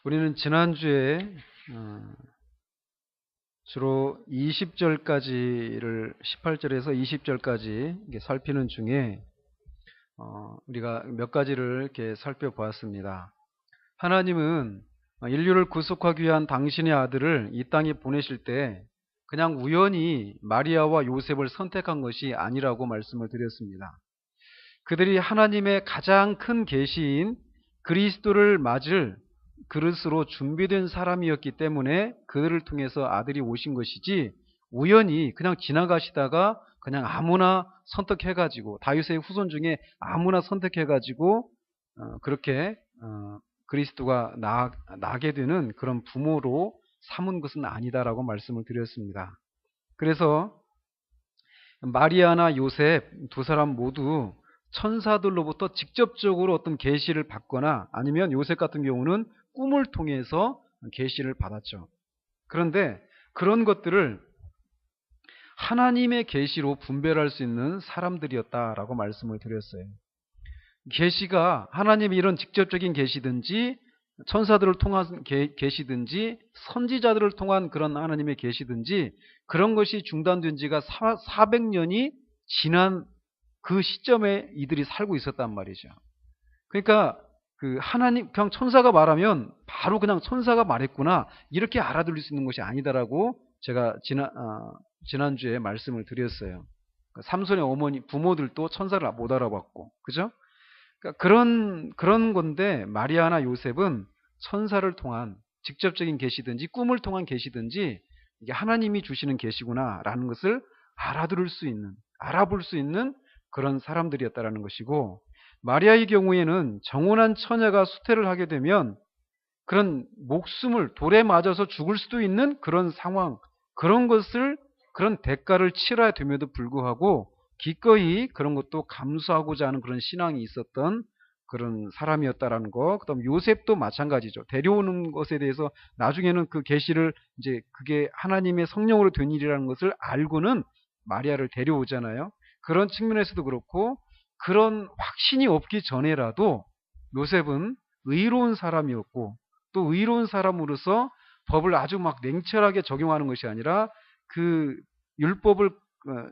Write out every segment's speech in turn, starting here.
우리는 지난주에 주로 20절까지를 18절에서 20절까지 살피는 중에 우리가 몇 가지를 이렇게 살펴보았습니다. 하나님은 인류를 구속하기 위한 당신의 아들을 이 땅에 보내실 때 그냥 우연히 마리아와 요셉을 선택한 것이 아니라고 말씀을 드렸습니다. 그들이 하나님의 가장 큰 계시인 그리스도를 맞을 그릇으로 준비된 사람이었기 때문에 그들을 통해서 아들이 오신 것이지, 우연히 그냥 지나가시다가 그냥 아무나 선택해가지고, 다윗의 후손 중에 아무나 선택해가지고 그렇게 그리스도가 나게 되는 그런 부모로 삼은 것은 아니다라고 말씀을 드렸습니다. 그래서 마리아나 요셉 두 사람 모두 천사들로부터 직접적으로 어떤 계시를 받거나, 아니면 요셉 같은 경우는 꿈을 통해서 계시를 받았죠. 그런데 그런 것들을 하나님의 계시로 분별할 수 있는 사람들이었다라고 말씀을 드렸어요. 계시가 하나님의 이런 직접적인 계시든지, 천사들을 통한 계시든지, 선지자들을 통한 그런 하나님의 계시든지, 그런 것이 중단된 지가 400년이 지난 그 시점에 이들이 살고 있었단 말이죠. 그러니까 하나님, 그냥 천사가 말하면 바로 그냥 천사가 말했구나 이렇게 알아들을 수 있는 것이 아니다라고 제가 지난주에 말씀을 드렸어요. 삼손의 어머니 부모들도 천사를 못 알아봤고, 그죠? 그러니까 그런 건데, 마리아나 요셉은 천사를 통한 직접적인 계시든지 꿈을 통한 계시든지 이게 하나님이 주시는 계시구나라는 것을 알아볼 수 있는 그런 사람들이었다라는 것이고, 마리아의 경우에는 정혼한 처녀가 수태를 하게 되면 그런 목숨을 돌에 맞아서 죽을 수도 있는 그런 상황, 그런 대가를 치러야 됨에도 불구하고 기꺼이 그런 것도 감수하고자 하는 그런 신앙이 있었던 그런 사람이었다라는 거. 그다음 요셉도 마찬가지죠. 데려오는 것에 대해서 나중에는 그 계시를, 이제 그게 하나님의 성령으로 된 일이라는 것을 알고는 마리아를 데려오잖아요. 그런 측면에서도 그렇고, 그런 확신이 없기 전에라도 요셉은 의로운 사람이었고, 또 의로운 사람으로서 법을 아주 막 냉철하게 적용하는 것이 아니라 그 율법을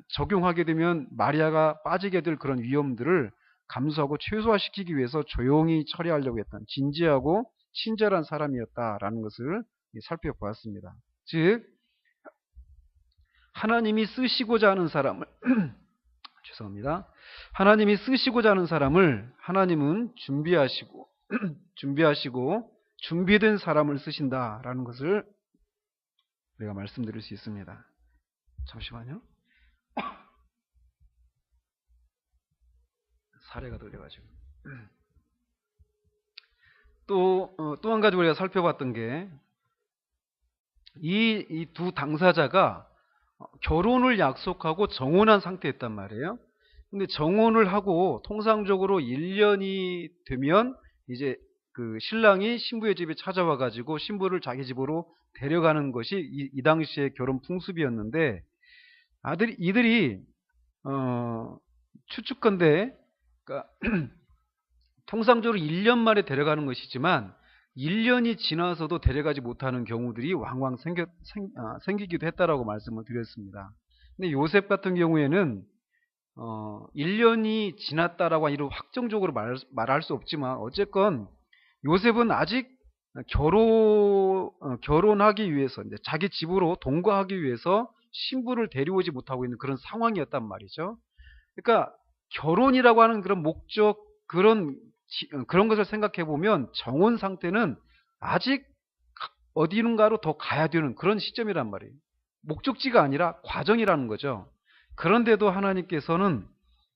적용하게 되면 마리아가 빠지게 될 그런 위험들을 감수하고 최소화시키기 위해서 조용히 처리하려고 했던 진지하고 친절한 사람이었다라는 것을 살펴보았습니다. 즉, 하나님이 쓰시고자 하는 사람을 죄송합니다. 하나님이 쓰시고자 하는 사람을 하나님은 준비하시고 준비된 사람을 쓰신다라는 것을 우리가 말씀드릴 수 있습니다. 잠시만요. 사례가 들려가지고. 또 한 가지 우리가 살펴봤던 게, 이 두 당사자가 결혼을 약속하고 정혼한 상태였단 말이에요. 근데 정혼을 하고 통상적으로 1년이 되면 이제 그 신랑이 신부의 집에 찾아와 가지고 신부를 자기 집으로 데려가는 것이 이 당시의 결혼 풍습이었는데, 이들이 추측컨대, 그러니까 통상적으로 1년 만에 데려가는 것이지만 1년이 지나서도 데려가지 못하는 경우들이 왕왕 생기기도 했다라고 말씀을 드렸습니다. 근데 요셉 같은 경우에는 1년이 지났다라고 이런 확정적으로 말할 수 없지만, 어쨌건 요셉은 아직 결혼하기 위해서, 이제 자기 집으로 동거하기 위해서 신부를 데려오지 못하고 있는 그런 상황이었단 말이죠. 그러니까 결혼이라고 하는 그런 목적, 그런 것을 생각해 보면 정혼 상태는 아직 어디론가로 더 가야 되는 그런 시점이란 말이에요. 목적지가 아니라 과정이라는 거죠. 그런데도 하나님께서는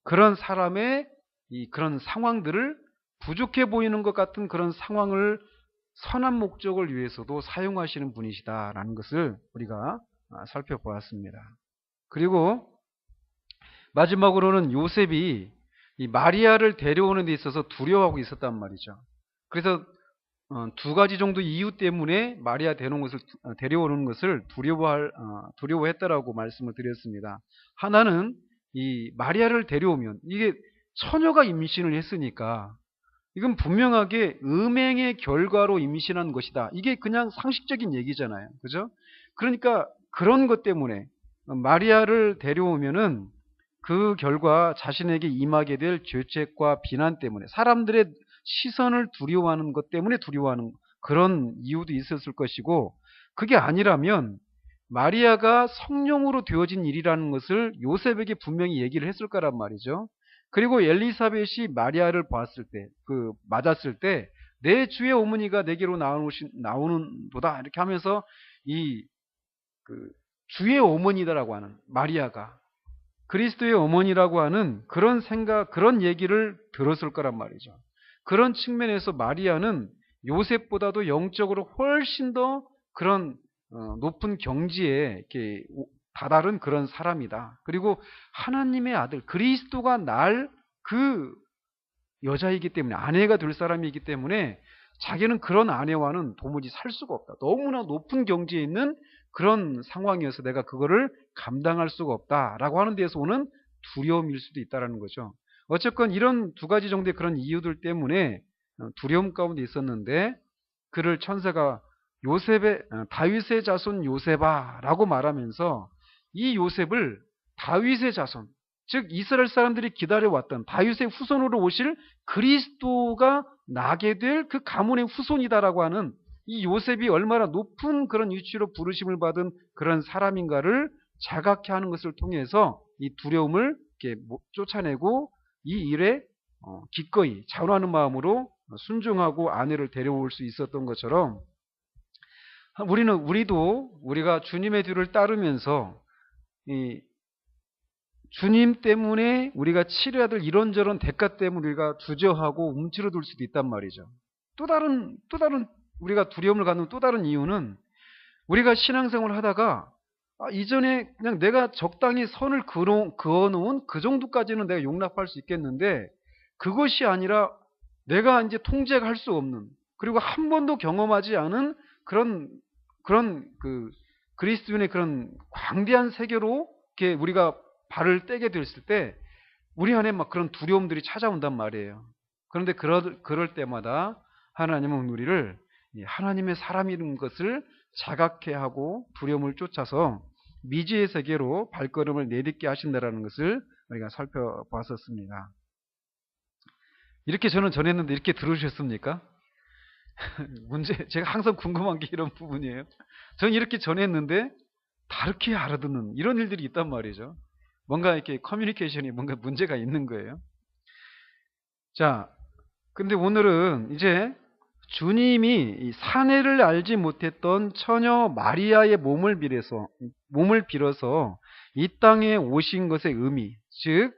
그런 사람의 그런 상황들을, 부족해 보이는 것 같은 그런 상황을 선한 목적을 위해서도 사용하시는 분이시다라는 것을 우리가 살펴보았습니다. 그리고 마지막으로는 요셉이 이 마리아를 데려오는 데 있어서 두려워하고 있었단 말이죠. 그래서 두 가지 정도 이유 때문에 마리아 데려오는 것을 두려워했다라고 말씀을 드렸습니다. 하나는 이 마리아를 데려오면, 이게 처녀가 임신을 했으니까 이건 분명하게 음행의 결과로 임신한 것이다. 이게 그냥 상식적인 얘기잖아요. 그죠? 그러니까 그런 것 때문에 마리아를 데려오면은 그 결과 자신에게 임하게 될 죄책과 비난 때문에 사람들의 시선을 두려워하는 것 때문에 두려워하는 그런 이유도 있었을 것이고, 그게 아니라면 마리아가 성령으로 되어진 일이라는 것을 요셉에게 분명히 얘기를 했을 거란 말이죠. 그리고 엘리사벳이 마리아를 봤을 때, 맞았을 때, 내 주의 어머니가 내게로 나오는도다. 이렇게 하면서 이, 주의 어머니다라고 하는 마리아가 그리스도의 어머니라고 하는 그런 생각, 그런 얘기를 들었을 거란 말이죠. 그런 측면에서 마리아는 요셉보다도 영적으로 훨씬 더 그런 높은 경지에 이렇게 다다른 그런 사람이다. 그리고 하나님의 아들 그리스도가 날 그 여자이기 때문에, 아내가 될 사람이기 때문에 자기는 그런 아내와는 도무지 살 수가 없다. 너무나 높은 경지에 있는 그런 상황이어서 내가 그거를 감당할 수가 없다라고 하는 데에서 오는 두려움일 수도 있다라는 거죠. 어쨌건 이런 두 가지 정도의 그런 이유들 때문에 두려움 가운데 있었는데, 그를 천사가 다윗의 자손 요셉아라고 말하면서 이 요셉을 다윗의 자손, 즉 이스라엘 사람들이 기다려왔던 다윗의 후손으로 오실 그리스도가 나게 될 그 가문의 후손이다라고 하는, 이 요셉이 얼마나 높은 그런 위치로 부르심을 받은 그런 사람인가를 자각해 하는 것을 통해서 이 두려움을 이렇게 쫓아내고 이 일에 기꺼이 자원하는 마음으로 순종하고 아내를 데려올 수 있었던 것처럼, 우리가 주님의 뒤를 따르면서 이 주님 때문에 우리가 치러야 될 이런저런 대가 때문에 우리가 주저하고 움츠러들 수도 있단 말이죠. 또 다른 우리가 두려움을 갖는 또 다른 이유는, 우리가 신앙생활을 하다가 이전에 그냥 내가 적당히 선을 그어놓은 그 정도까지는 내가 용납할 수 있겠는데, 그것이 아니라 내가 이제 통제할 수 없는, 그리고 한 번도 경험하지 않은 그런 그리스도인의 그런 광대한 세계로 이렇게 우리가 발을 떼게 됐을 때 우리 안에 막 그런 두려움들이 찾아온단 말이에요. 그런데 그럴 때마다 하나님은 우리를 하나님의 사람이라는 것을 자각해 하고 두려움을 쫓아서 미지의 세계로 발걸음을 내딛게 하신다라는 것을 우리가 살펴봤었습니다. 이렇게 저는 전했는데 이렇게 들으셨습니까? 제가 항상 궁금한 게 이런 부분이에요. 저는 이렇게 전했는데 다르게 알아듣는 이런 일들이 있단 말이죠. 뭔가 이렇게 커뮤니케이션이 뭔가 문제가 있는 거예요. 자, 근데 오늘은 이제 주님이 이 사내를 알지 못했던 처녀 마리아의 몸을 빌어서 이 땅에 오신 것의 의미, 즉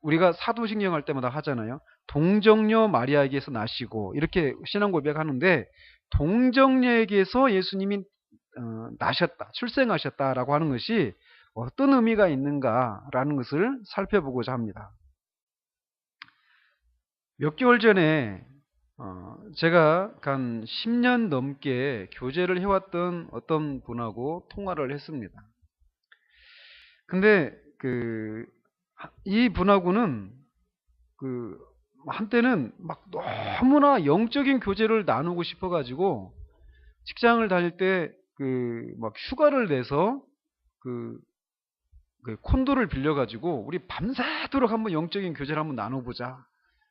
우리가 사도신경 할 때마다 하잖아요. 동정녀 마리아에게서 나시고 이렇게 신앙 고백하는데, 동정녀에게서 예수님이 나셨다, 출생하셨다라고 하는 것이 어떤 의미가 있는가라는 것을 살펴보고자 합니다. 몇 개월 전에 제가 한 10년 넘게 교제를 해왔던 어떤 분하고 통화를 했습니다. 근데 이 분하고는 한때는 막 너무나 영적인 교제를 나누고 싶어가지고 직장을 다닐 때 막 휴가를 내서 콘도를 빌려가지고 우리 밤새도록 한번 영적인 교제를 한번 나눠보자.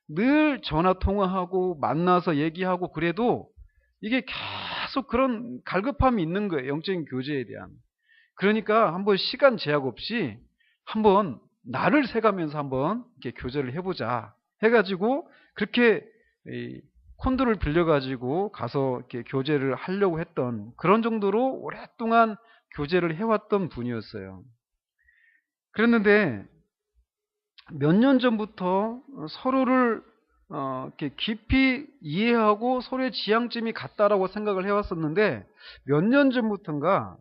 늘 전화 통화하고 만나서 얘기하고 그래도 이게 계속 그런 갈급함이 있는 거예요. 영적인 교제에 대한. 그러니까 한번 시간 제약 없이 한번 날을 새가면서 한번 이렇게 교제를 해보자 해가지고 그렇게 콘도를 빌려가지고 가서 이렇게 교제를 하려고 했던, 그런 정도로 오랫동안 교제를 해왔던 분이었어요. 그랬는데 몇 년 전부터 서로를 이렇게 깊이 이해하고 서로의 지향점이 같다라고 생각을 해왔었는데, 몇 년 전부터인가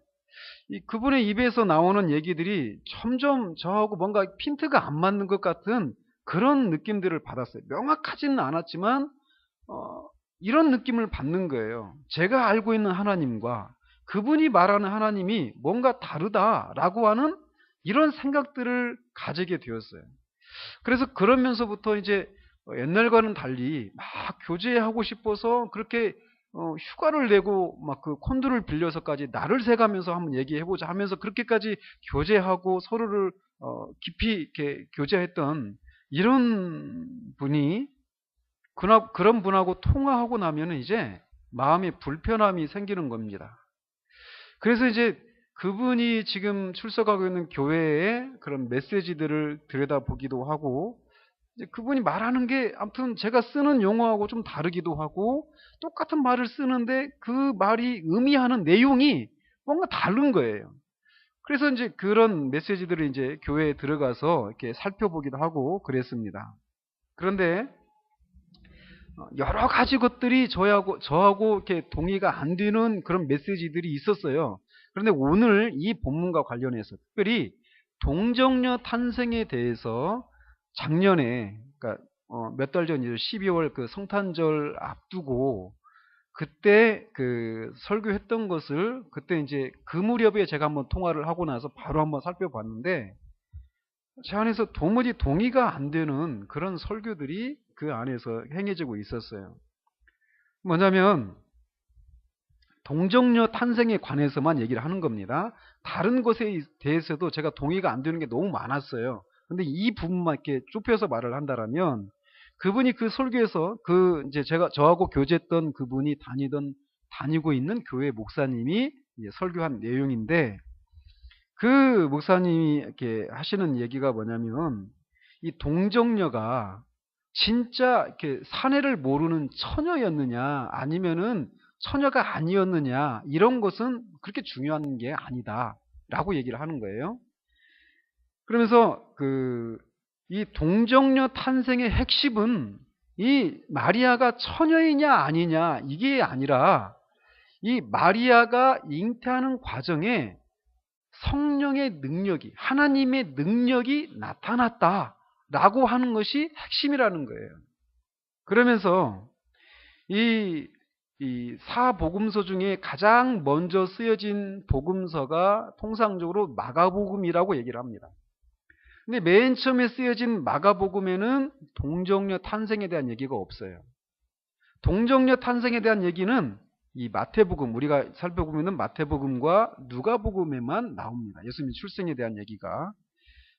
그분의 입에서 나오는 얘기들이 점점 저하고 뭔가 핀트가 안 맞는 것 같은 그런 느낌들을 받았어요. 명확하지는 않았지만 이런 느낌을 받는 거예요. 제가 알고 있는 하나님과 그분이 말하는 하나님이 뭔가 다르다라고 하는 이런 생각들을 가지게 되었어요. 그래서 그러면서부터 이제 옛날과는 달리 막 교제하고 싶어서 그렇게 휴가를 내고 막 그 콘도를 빌려서까지 날을 새가면서 한번 얘기해보자 하면서 그렇게까지 교제하고 서로를 깊이 이렇게 교제했던 이런 분이 그런 분하고 통화하고 나면은 이제 마음에 불편함이 생기는 겁니다. 그래서 이제 그분이 지금 출석하고 있는 교회의 그런 메시지들을 들여다보기도 하고, 이제 그분이 말하는 게 아무튼 제가 쓰는 용어하고 좀 다르기도 하고, 똑같은 말을 쓰는데 그 말이 의미하는 내용이 뭔가 다른 거예요. 그래서 이제 그런 메시지들을 이제 교회에 들어가서 이렇게 살펴보기도 하고 그랬습니다. 그런데 여러 가지 것들이 저하고 이렇게 동의가 안 되는 그런 메시지들이 있었어요. 그런데 오늘 이 본문과 관련해서 특별히 동정녀 탄생에 대해서 작년에, 그러니까 몇 달 전이죠. 12월 그 성탄절 앞두고 그때 그 설교했던 것을 그때 이제 그 무렵에 제가 한번 통화를 하고 나서 바로 한번 살펴봤는데, 제 안에서 도무지 동의가 안 되는 그런 설교들이 그 안에서 행해지고 있었어요. 뭐냐면 동정녀 탄생에 관해서만 얘기를 하는 겁니다. 다른 것에 대해서도 제가 동의가 안 되는 게 너무 많았어요. 근데 이 부분만 이렇게 좁혀서 말을 한다라면, 그분이 그 설교에서 그 이제 저하고 교제했던 그분이 다니고 있는 교회 목사님이 이제 설교한 내용인데, 그 목사님이 이렇게 하시는 얘기가 뭐냐면, 이 동정녀가 진짜 이렇게 사내를 모르는 처녀였느냐 아니면은 처녀가 아니었느냐, 이런 것은 그렇게 중요한 게 아니다라고 얘기를 하는 거예요. 그러면서 이 동정녀 탄생의 핵심은 이 마리아가 처녀이냐 아니냐 이게 아니라, 이 마리아가 잉태하는 과정에 성령의 능력이, 하나님의 능력이 나타났다라고 하는 것이 핵심이라는 거예요. 그러면서 이 사복음서 중에 가장 먼저 쓰여진 복음서가 통상적으로 마가복음이라고 얘기를 합니다. 근데 맨 처음에 쓰여진 마가복음에는 동정녀 탄생에 대한 얘기가 없어요. 동정녀 탄생에 대한 얘기는 이 마태복음, 우리가 살펴보면 마태복음과 누가복음에만 나옵니다. 예수님의 출생에 대한 얘기가.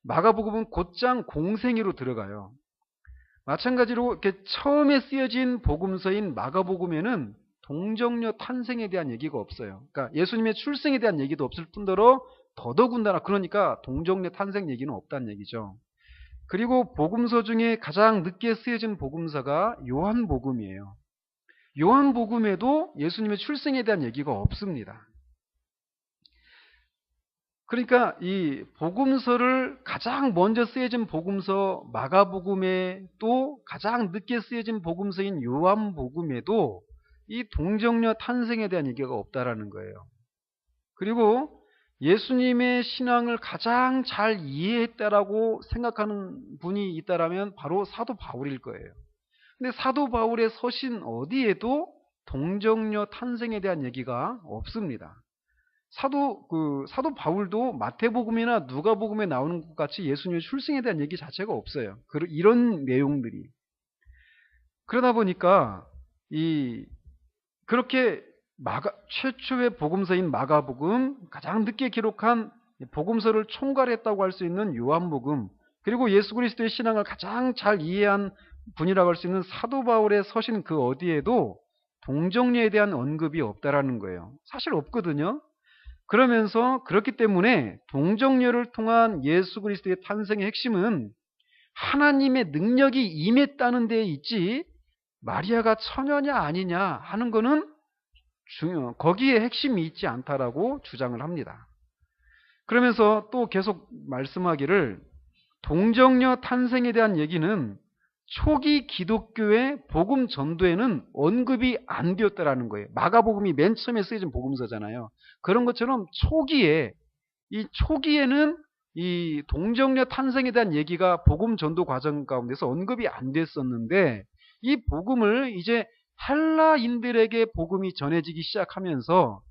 마가복음은 곧장 공생애로 들어가요. 마찬가지로 이렇게 처음에 쓰여진 복음서인 마가복음에는 동정녀 탄생에 대한 얘기가 없어요. 그러니까 예수님의 출생에 대한 얘기도 없을 뿐더러 더더군다나, 그러니까 동정녀 탄생 얘기는 없다는 얘기죠. 그리고 복음서 중에 가장 늦게 쓰여진 복음서가 요한복음이에요. 요한복음에도 예수님의 출생에 대한 얘기가 없습니다. 그러니까 이 복음서를 가장 먼저 쓰여진 복음서 마가복음에, 또 가장 늦게 쓰여진 복음서인 요한복음에도 이 동정녀 탄생에 대한 얘기가 없다라는 거예요. 그리고 예수님의 신앙을 가장 잘 이해했다라고 생각하는 분이 있다라면 바로 사도 바울일 거예요. 근데 사도 바울의 서신 어디에도 동정녀 탄생에 대한 얘기가 없습니다. 사도 바울도 마태복음이나 누가복음에 나오는 것 같이 예수님의 출생에 대한 얘기 자체가 없어요. 이런 내용들이. 그러다 보니까 그렇게 최초의 복음서인 마가복음, 가장 늦게 기록한 복음서를 총괄했다고 할 수 있는 요한복음, 그리고 예수 그리스도의 신앙을 가장 잘 이해한 분이라고 할 수 있는 사도 바울의 서신 그 어디에도 동정녀에 대한 언급이 없다라는 거예요. 사실 없거든요. 그러면서 그렇기 때문에 동정녀를 통한 예수 그리스도의 탄생의 핵심은 하나님의 능력이 임했다는 데에 있지, 마리아가 처녀냐 아니냐 하는 거는 거기에 핵심이 있지 않다라고 주장을 합니다. 그러면서 또 계속 말씀하기를, 동정녀 탄생에 대한 얘기는 초기 기독교의 복음 전도에는 언급이 안 되었다라는 거예요. 마가복음이 맨 처음에 쓰여진 복음서잖아요. 그런 것처럼 초기에는 이 동정녀 탄생에 대한 얘기가 복음 전도 과정 가운데서 언급이 안 됐었는데, 이 복음을 이제 헬라인들에게 복음이 전해지기 시작하면서,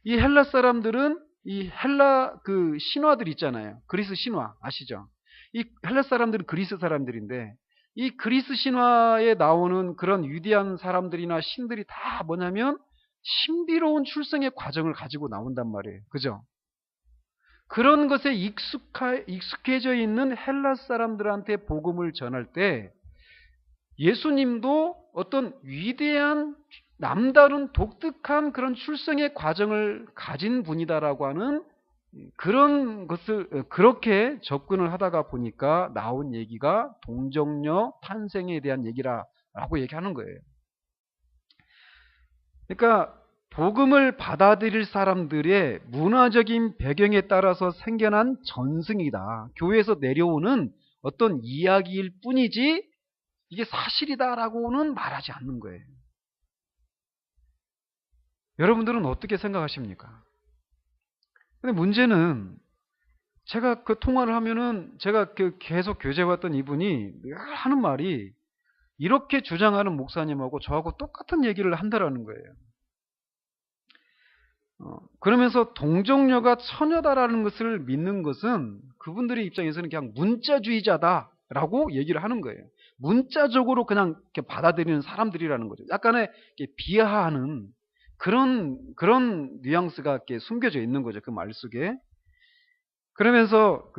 이 헬라 사람들은 이 헬라 신화들 있잖아요. 그리스 신화 아시죠? 이 헬라 사람들은 그리스 사람들인데, 이 그리스 신화에 나오는 그런 위대한 사람들이나 신들이 다 뭐냐면 신비로운 출생의 과정을 가지고 나온단 말이에요. 그죠? 그런 것에 익숙해져 있는 헬라스 사람들한테 복음을 전할 때 예수님도 어떤 위대한 남다른 독특한 그런 출생의 과정을 가진 분이다라고 하는 그런 것을 그렇게 접근을 하다가 보니까 나온 얘기가 동정녀 탄생에 대한 얘기라고 얘기하는 거예요. 그러니까 복음을 받아들일 사람들의 문화적인 배경에 따라서 생겨난 전승이다. 교회에서 내려오는 어떤 이야기일 뿐이지 이게 사실이다라고는 말하지 않는 거예요. 여러분들은 어떻게 생각하십니까? 근데 문제는 제가 그 통화를 하면은 제가 계속 교제해왔던 이분이 늘 하는 말이 이렇게 주장하는 목사님하고 저하고 똑같은 얘기를 한다라는 거예요. 그러면서 동정녀가 처녀다라는 것을 믿는 것은 그분들의 입장에서는 그냥 문자주의자다라고 얘기를 하는 거예요. 문자적으로 그냥 이렇게 받아들이는 사람들이라는 거죠. 약간의 비하하는 그런 뉘앙스가 이렇게 숨겨져 있는 거죠. 그 말 속에. 그러면서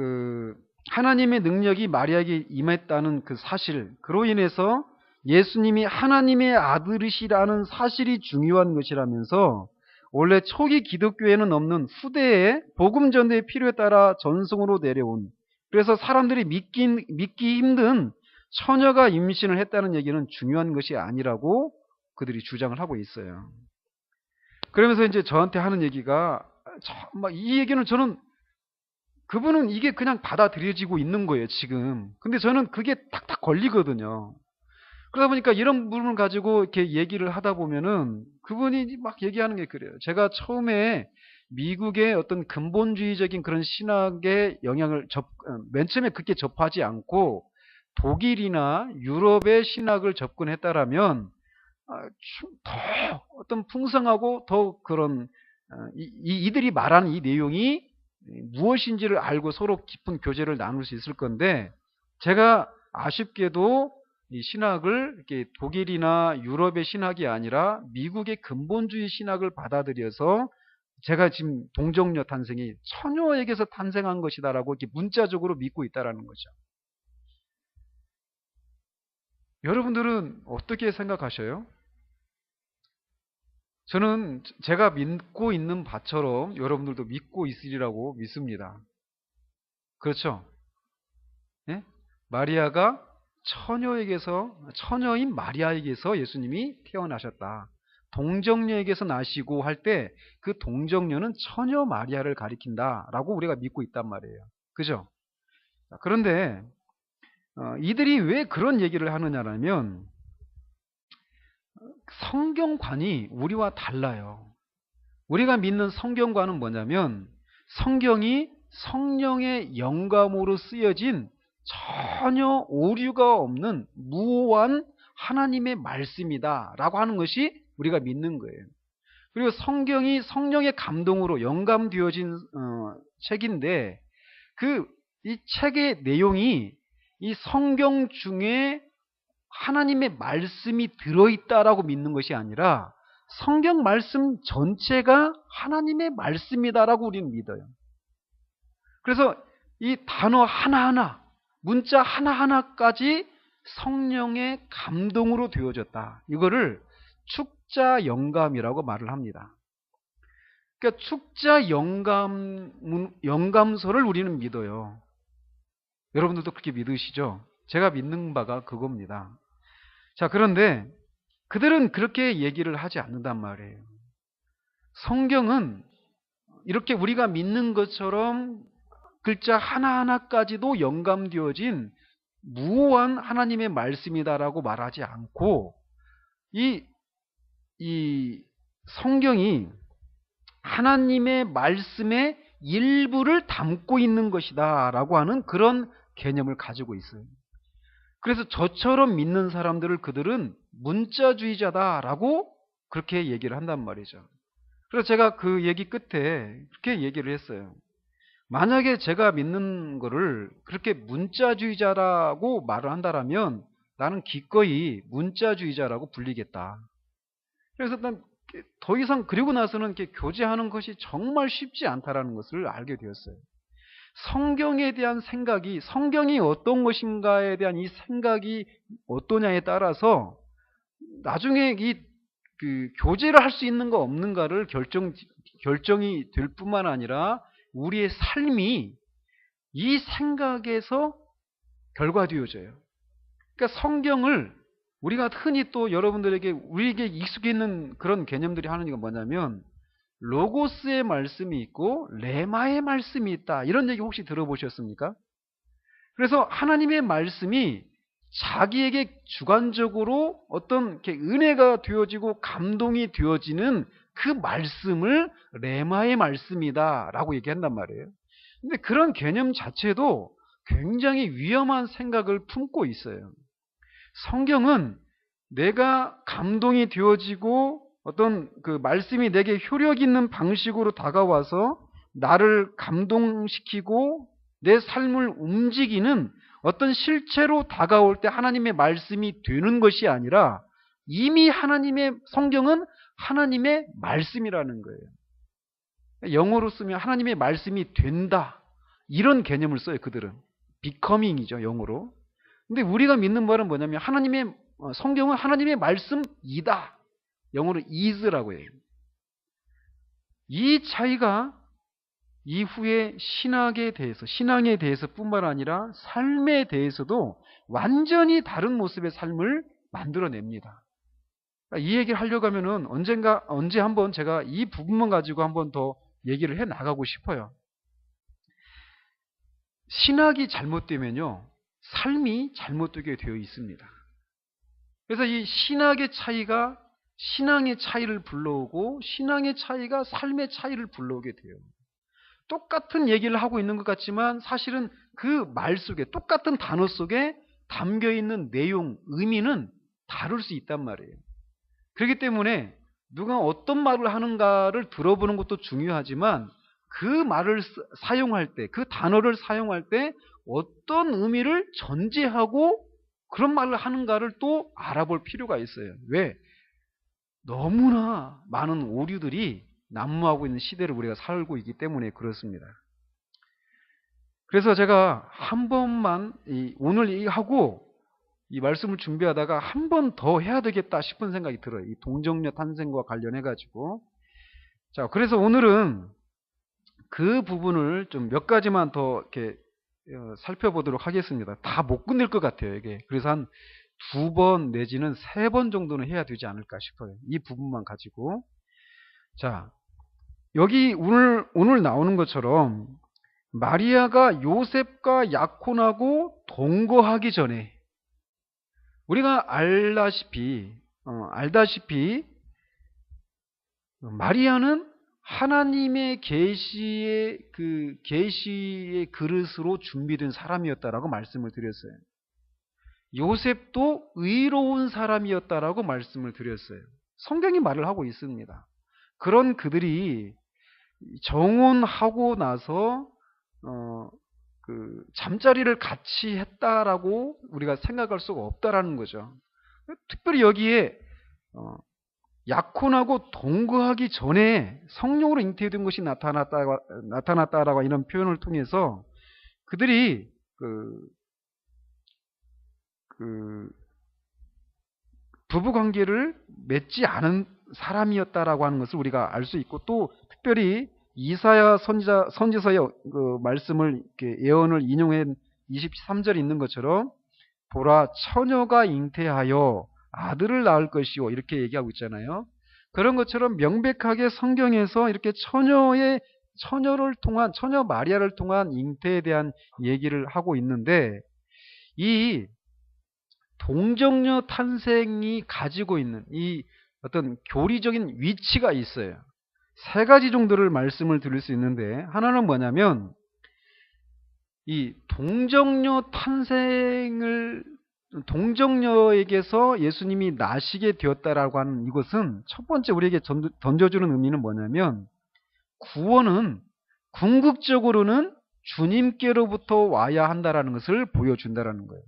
하나님의 능력이 마리아에게 임했다는 그 사실, 그로 인해서 예수님이 하나님의 아들이시라는 사실이 중요한 것이라면서 원래 초기 기독교에는 없는 후대의 복음 전도의 필요에 따라 전승으로 내려온, 그래서 사람들이 믿기 힘든 처녀가 임신을 했다는 얘기는 중요한 것이 아니라고 그들이 주장을 하고 있어요. 그러면서 이제 저한테 하는 얘기가 이 얘기는 저는 그분은 이게 그냥 받아들여지고 있는 거예요, 지금. 근데 저는 그게 탁탁 걸리거든요. 그러다 보니까 이런 부분을 가지고 이렇게 얘기를 하다 보면은 그분이 막 얘기하는 게 그래요. 제가 처음에 미국의 어떤 근본주의적인 그런 신학의 영향을 맨 처음에 그렇게 접하지 않고 독일이나 유럽의 신학을 접근했다라면 더 어떤 풍성하고 더 그런 이들이 말하는 이 내용이 무엇인지를 알고 서로 깊은 교제를 나눌 수 있을 건데, 제가 아쉽게도 이 신학을 이렇게 독일이나 유럽의 신학이 아니라 미국의 근본주의 신학을 받아들여서 제가 지금 동정녀 탄생이 처녀에게서 탄생한 것이다라고 이렇게 문자적으로 믿고 있다라는 거죠. 여러분들은 어떻게 생각하셔요? 저는 제가 믿고 있는 바처럼 여러분들도 믿고 있으리라고 믿습니다. 그렇죠? 예? 마리아가 처녀인 마리아에게서 예수님이 태어나셨다. 동정녀에게서 나시고 할 때 그 동정녀는 처녀 마리아를 가리킨다라고 우리가 믿고 있단 말이에요. 그죠? 그런데 이들이 왜 그런 얘기를 하느냐면 성경관이 우리와 달라요. 우리가 믿는 성경관은 뭐냐면 성경이 성령의 영감으로 쓰여진 전혀 오류가 없는 무오한 하나님의 말씀이다 라고 하는 것이 우리가 믿는 거예요. 그리고 성경이 성령의 감동으로 영감되어진 책인데 이 책의 내용이 이 성경 중에 하나님의 말씀이 들어있다라고 믿는 것이 아니라 성경 말씀 전체가 하나님의 말씀이다라고 우리는 믿어요. 그래서 이 단어 하나하나, 문자 하나하나까지 성령의 감동으로 되어졌다. 이거를 축자 영감이라고 말을 합니다. 그러니까 축자 영감서를 우리는 믿어요. 여러분들도 그렇게 믿으시죠? 제가 믿는 바가 그겁니다. 자, 그런데 그들은 그렇게 얘기를 하지 않는단 말이에요. 성경은 이렇게 우리가 믿는 것처럼 글자 하나하나까지도 영감되어진 무오한 하나님의 말씀이다라고 말하지 않고 이 성경이 하나님의 말씀의 일부를 담고 있는 것이다 라고 하는 그런 개념을 가지고 있어요. 그래서 저처럼 믿는 사람들을 그들은 문자주의자다라고 그렇게 얘기를 한단 말이죠. 그래서 제가 그 얘기 끝에 그렇게 얘기를 했어요. 만약에 제가 믿는 거를 그렇게 문자주의자라고 말을 한다라면 나는 기꺼이 문자주의자라고 불리겠다. 그래서 난 더 이상 그리고 나서는 이렇게 교제하는 것이 정말 쉽지 않다라는 것을 알게 되었어요. 성경에 대한 생각이, 성경이 어떤 것인가에 대한 이 생각이 어떠냐에 따라서 나중에 교제를 할 수 있는가 없는가를 결정이 될 뿐만 아니라 우리의 삶이 이 생각에서 결과되어져요. 그러니까 성경을 우리가 흔히 또 여러분들에게 우리에게 익숙해 있는 그런 개념들이 하는 게 뭐냐면 로고스의 말씀이 있고 레마의 말씀이 있다. 이런 얘기 혹시 들어보셨습니까? 그래서 하나님의 말씀이 자기에게 주관적으로 어떤 이렇게 은혜가 되어지고 감동이 되어지는 그 말씀을 레마의 말씀이다라고 얘기한단 말이에요. 근데 그런 개념 자체도 굉장히 위험한 생각을 품고 있어요. 성경은 내가 감동이 되어지고 어떤 그 말씀이 내게 효력 있는 방식으로 다가와서 나를 감동시키고 내 삶을 움직이는 어떤 실체로 다가올 때 하나님의 말씀이 되는 것이 아니라 이미 성경은 하나님의 말씀이라는 거예요. 영어로 쓰면 하나님의 말씀이 된다. 이런 개념을 써요, 그들은. becoming이죠, 영어로. 근데 우리가 믿는 말은 뭐냐면 성경은 하나님의 말씀이다. 영어로 is라고 해요. 이 차이가 이후에 신앙에 대해서 뿐만 아니라 삶에 대해서도 완전히 다른 모습의 삶을 만들어냅니다. 이 얘기를 하려고 하면은 언제 한번 제가 이 부분만 가지고 한번 더 얘기를 해 나가고 싶어요. 신학이 잘못되면요, 삶이 잘못되게 되어 있습니다. 그래서 이 신학의 차이가 신앙의 차이를 불러오고 신앙의 차이가 삶의 차이를 불러오게 돼요. 똑같은 얘기를 하고 있는 것 같지만 사실은 그 말 속에, 똑같은 단어 속에 담겨있는 내용, 의미는 다를 수 있단 말이에요. 그렇기 때문에 누가 어떤 말을 하는가를 들어보는 것도 중요하지만 그 말을 사용할 때, 그 단어를 사용할 때 어떤 의미를 전제하고 그런 말을 하는가를 또 알아볼 필요가 있어요. 왜? 너무나 많은 오류들이 난무하고 있는 시대를 우리가 살고 있기 때문에 그렇습니다. 그래서 제가 한 번만 오늘 하고 이 말씀을 준비하다가 한 번 더 해야 되겠다 싶은 생각이 들어요. 이 동정녀 탄생과 관련해 가지고. 자, 그래서 오늘은 그 부분을 좀 몇 가지만 더 이렇게 살펴보도록 하겠습니다. 다 못 끝낼 것 같아요, 이게. 그래서 한 2번 내지는 3번 정도는 해야 되지 않을까 싶어요. 이 부분만 가지고. 자, 여기 오늘 나오는 것처럼 마리아가 요셉과 약혼하고 동거하기 전에 우리가 알다시피 마리아는 하나님의 계시의 그릇으로 준비된 사람이었다라고 말씀을 드렸어요. 요셉도 의로운 사람이었다라고 말씀을 드렸어요. 성경이 말을 하고 있습니다. 그런 그들이 정혼하고 나서 잠자리를 같이 했다라고 우리가 생각할 수가 없다라는 거죠. 특별히 여기에 약혼하고 동거하기 전에 성령으로 잉태된 것이 나타났다라고 이런 표현을 통해서 그들이 부부 관계를 맺지 않은 사람이었다라고 하는 것을 우리가 알 수 있고, 또 특별히 이사야 선지서의 말씀을 예언을 인용한 23절에 있는 것처럼 보라 처녀가 잉태하여 아들을 낳을 것이요 이렇게 얘기하고 있잖아요. 그런 것처럼 명백하게 성경에서 이렇게 처녀 마리아를 통한 잉태에 대한 얘기를 하고 있는데, 이 동정녀 탄생이 가지고 있는 이 어떤 교리적인 위치가 있어요. 3가지 정도를 말씀을 드릴 수 있는데, 하나는 뭐냐면 이 동정녀에게서 예수님이 나시게 되었다라고 하는 이것은 첫 번째 우리에게 던져주는 의미는 뭐냐면, 구원은 궁극적으로는 주님께로부터 와야 한다라는 것을 보여준다라는 거예요.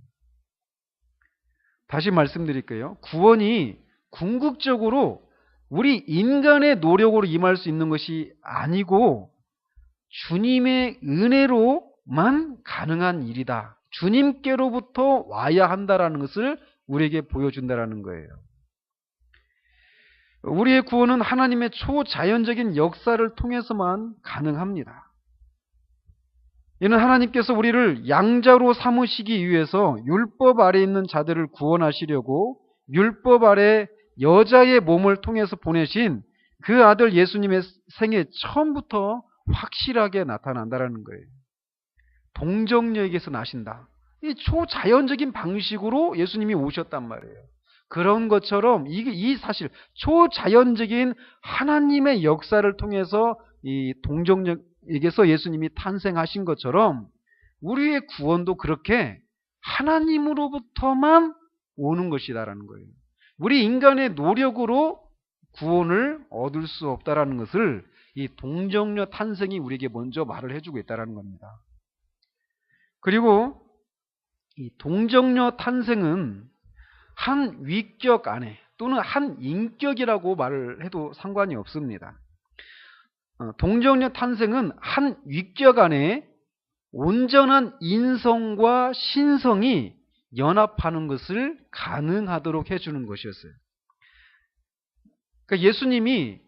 다시 말씀드릴게요. 구원이 궁극적으로 우리 인간의 노력으로 임할 수 있는 것이 아니고 주님의 은혜로만 가능한 일이다. 주님께로부터 와야 한다라는 것을 우리에게 보여준다라는 거예요. 우리의 구원은 하나님의 초자연적인 역사를 통해서만 가능합니다. 이는 하나님께서 우리를 양자로 삼으시기 위해서 율법 아래 있는 자들을 구원하시려고 율법 아래 여자의 몸을 통해서 보내신 그 아들 예수님의 생애 처음부터 확실하게 나타난다라는 거예요. 동정녀에게서 나신다. 이 초자연적인 방식으로 예수님이 오셨단 말이에요. 그런 것처럼 이 사실 초자연적인 하나님의 역사를 통해서 이 동정녀에게서 예수님이 탄생하신 것처럼 우리의 구원도 그렇게 하나님으로부터만 오는 것이다라는 거예요. 우리 인간의 노력으로 구원을 얻을 수 없다라는 것을 이 동정녀 탄생이 우리에게 먼저 말을 해주고 있다라는 겁니다. 그리고 이 동정녀 탄생은 한 위격 안에 또는 한 인격이라고 말을 해도 상관이 없습니다. 동정녀 탄생은 한 위격 안에 온전한 인성과 신성이 연합하는 것을 가능하도록 해주는 것이었어요. 그러니까 예수님이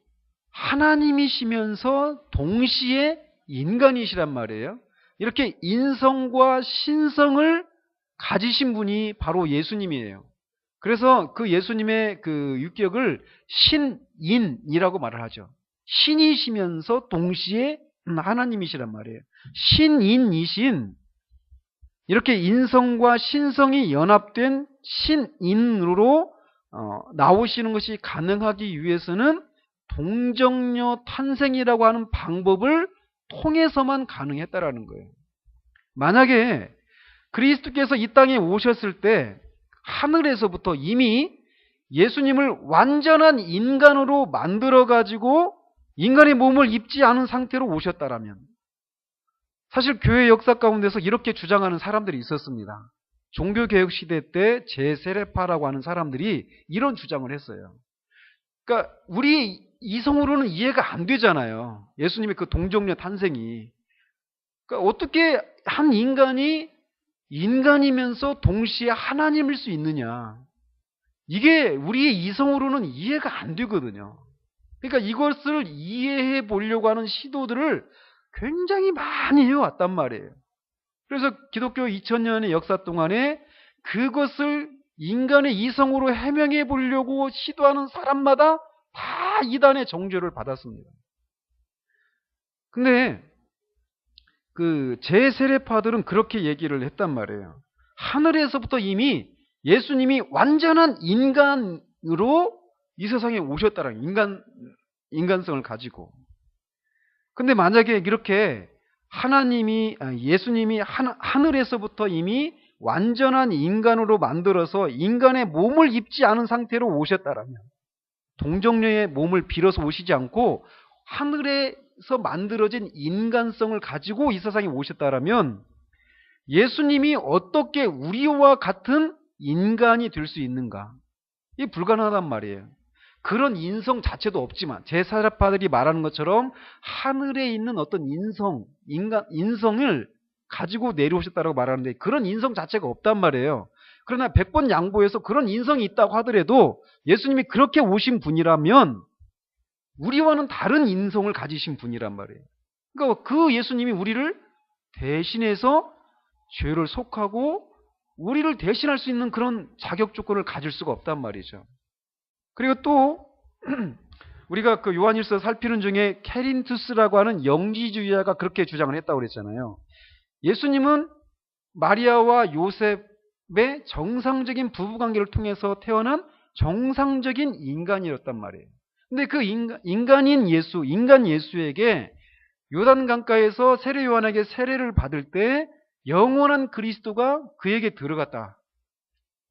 하나님이시면서 동시에 인간이시란 말이에요. 이렇게 인성과 신성을 가지신 분이 바로 예수님이에요. 그래서 그 예수님의 그 유격을 신인이라고 말을 하죠. 신이시면서 동시에 하나님이시란 말이에요. 신인이신 이렇게 인성과 신성이 연합된 신인으로 나오시는 것이 가능하기 위해서는 동정녀 탄생이라고 하는 방법을 통해서만 가능했다라는 거예요. 만약에 그리스도께서 이 땅에 오셨을 때 하늘에서부터 이미 예수님을 완전한 인간으로 만들어가지고 인간의 몸을 입지 않은 상태로 오셨다라면 사실 교회 역사 가운데서 이렇게 주장하는 사람들이 있었습니다. 종교개혁 시대 때 제세례파라고 하는 사람들이 이런 주장을 했어요. 그러니까 우리 이성으로는 이해가 안 되잖아요. 예수님의 그 동정녀 탄생이. 그러니까 어떻게 한 인간이 인간이면서 동시에 하나님일 수 있느냐. 이게 우리의 이성으로는 이해가 안 되거든요. 그러니까 이것을 이해해 보려고 하는 시도들을 굉장히 많이 해왔단 말이에요. 그래서 기독교 2000년의 역사 동안에 그것을 인간의 이성으로 해명해 보려고 시도하는 사람마다 다 이단의 정죄를 받았습니다. 근데 그 제세례파들은 그렇게 얘기를 했단 말이에요. 하늘에서부터 이미 예수님이 완전한 인간으로 이 세상에 오셨다라는 인간성을 가지고. 근데 만약에 이렇게 예수님이 하늘에서부터 이미 완전한 인간으로 만들어서 인간의 몸을 입지 않은 상태로 오셨다라면 동정녀의 몸을 빌어서 오시지 않고 하늘에서 만들어진 인간성을 가지고 이 세상에 오셨다라면 예수님이 어떻게 우리와 같은 인간이 될 수 있는가? 이게 불가능하단 말이에요. 그런 인성 자체도 없지만 제사례파들이 말하는 것처럼 하늘에 있는 어떤 인성을 가지고 내려오셨다고 말하는데 그런 인성 자체가 없단 말이에요. 그러나 100번 양보해서 그런 인성이 있다고 하더라도 예수님이 그렇게 오신 분이라면 우리와는 다른 인성을 가지신 분이란 말이에요. 그러니까 그 예수님이 우리를 대신해서 죄를 속하고 우리를 대신할 수 있는 그런 자격 조건을 가질 수가 없단 말이죠. 그리고 또 우리가 그 요한일서 살피는 중에 케린투스라고 하는 영지주의자가 그렇게 주장을 했다고 그랬잖아요. 예수님은 마리아와 요셉의 정상적인 부부관계를 통해서 태어난 정상적인 인간이었단 말이에요. 근데 그 인간 예수에게 요단강가에서 세례 요한에게 세례를 받을 때 영원한 그리스도가 그에게 들어갔다.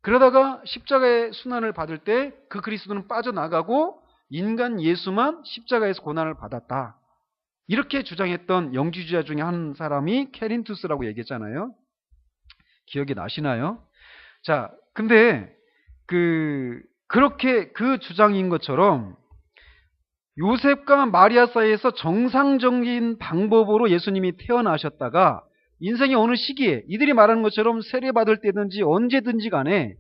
그러다가 십자가의 순환을 받을 때 그 그리스도는 빠져나가고 인간 예수만 십자가에서 고난을 받았다. 이렇게 주장했던 영지주의자 중에 한 사람이 케린투스라고 얘기했잖아요. 기억이 나시나요? 자, 근데 그렇게 그 주장인 것처럼 요셉과 마리아 사이에서 정상적인 방법으로 예수님이 태어나셨다가 인생의 어느 시기에 이들이 말하는 것처럼 세례받을 때든지 언제든지 간에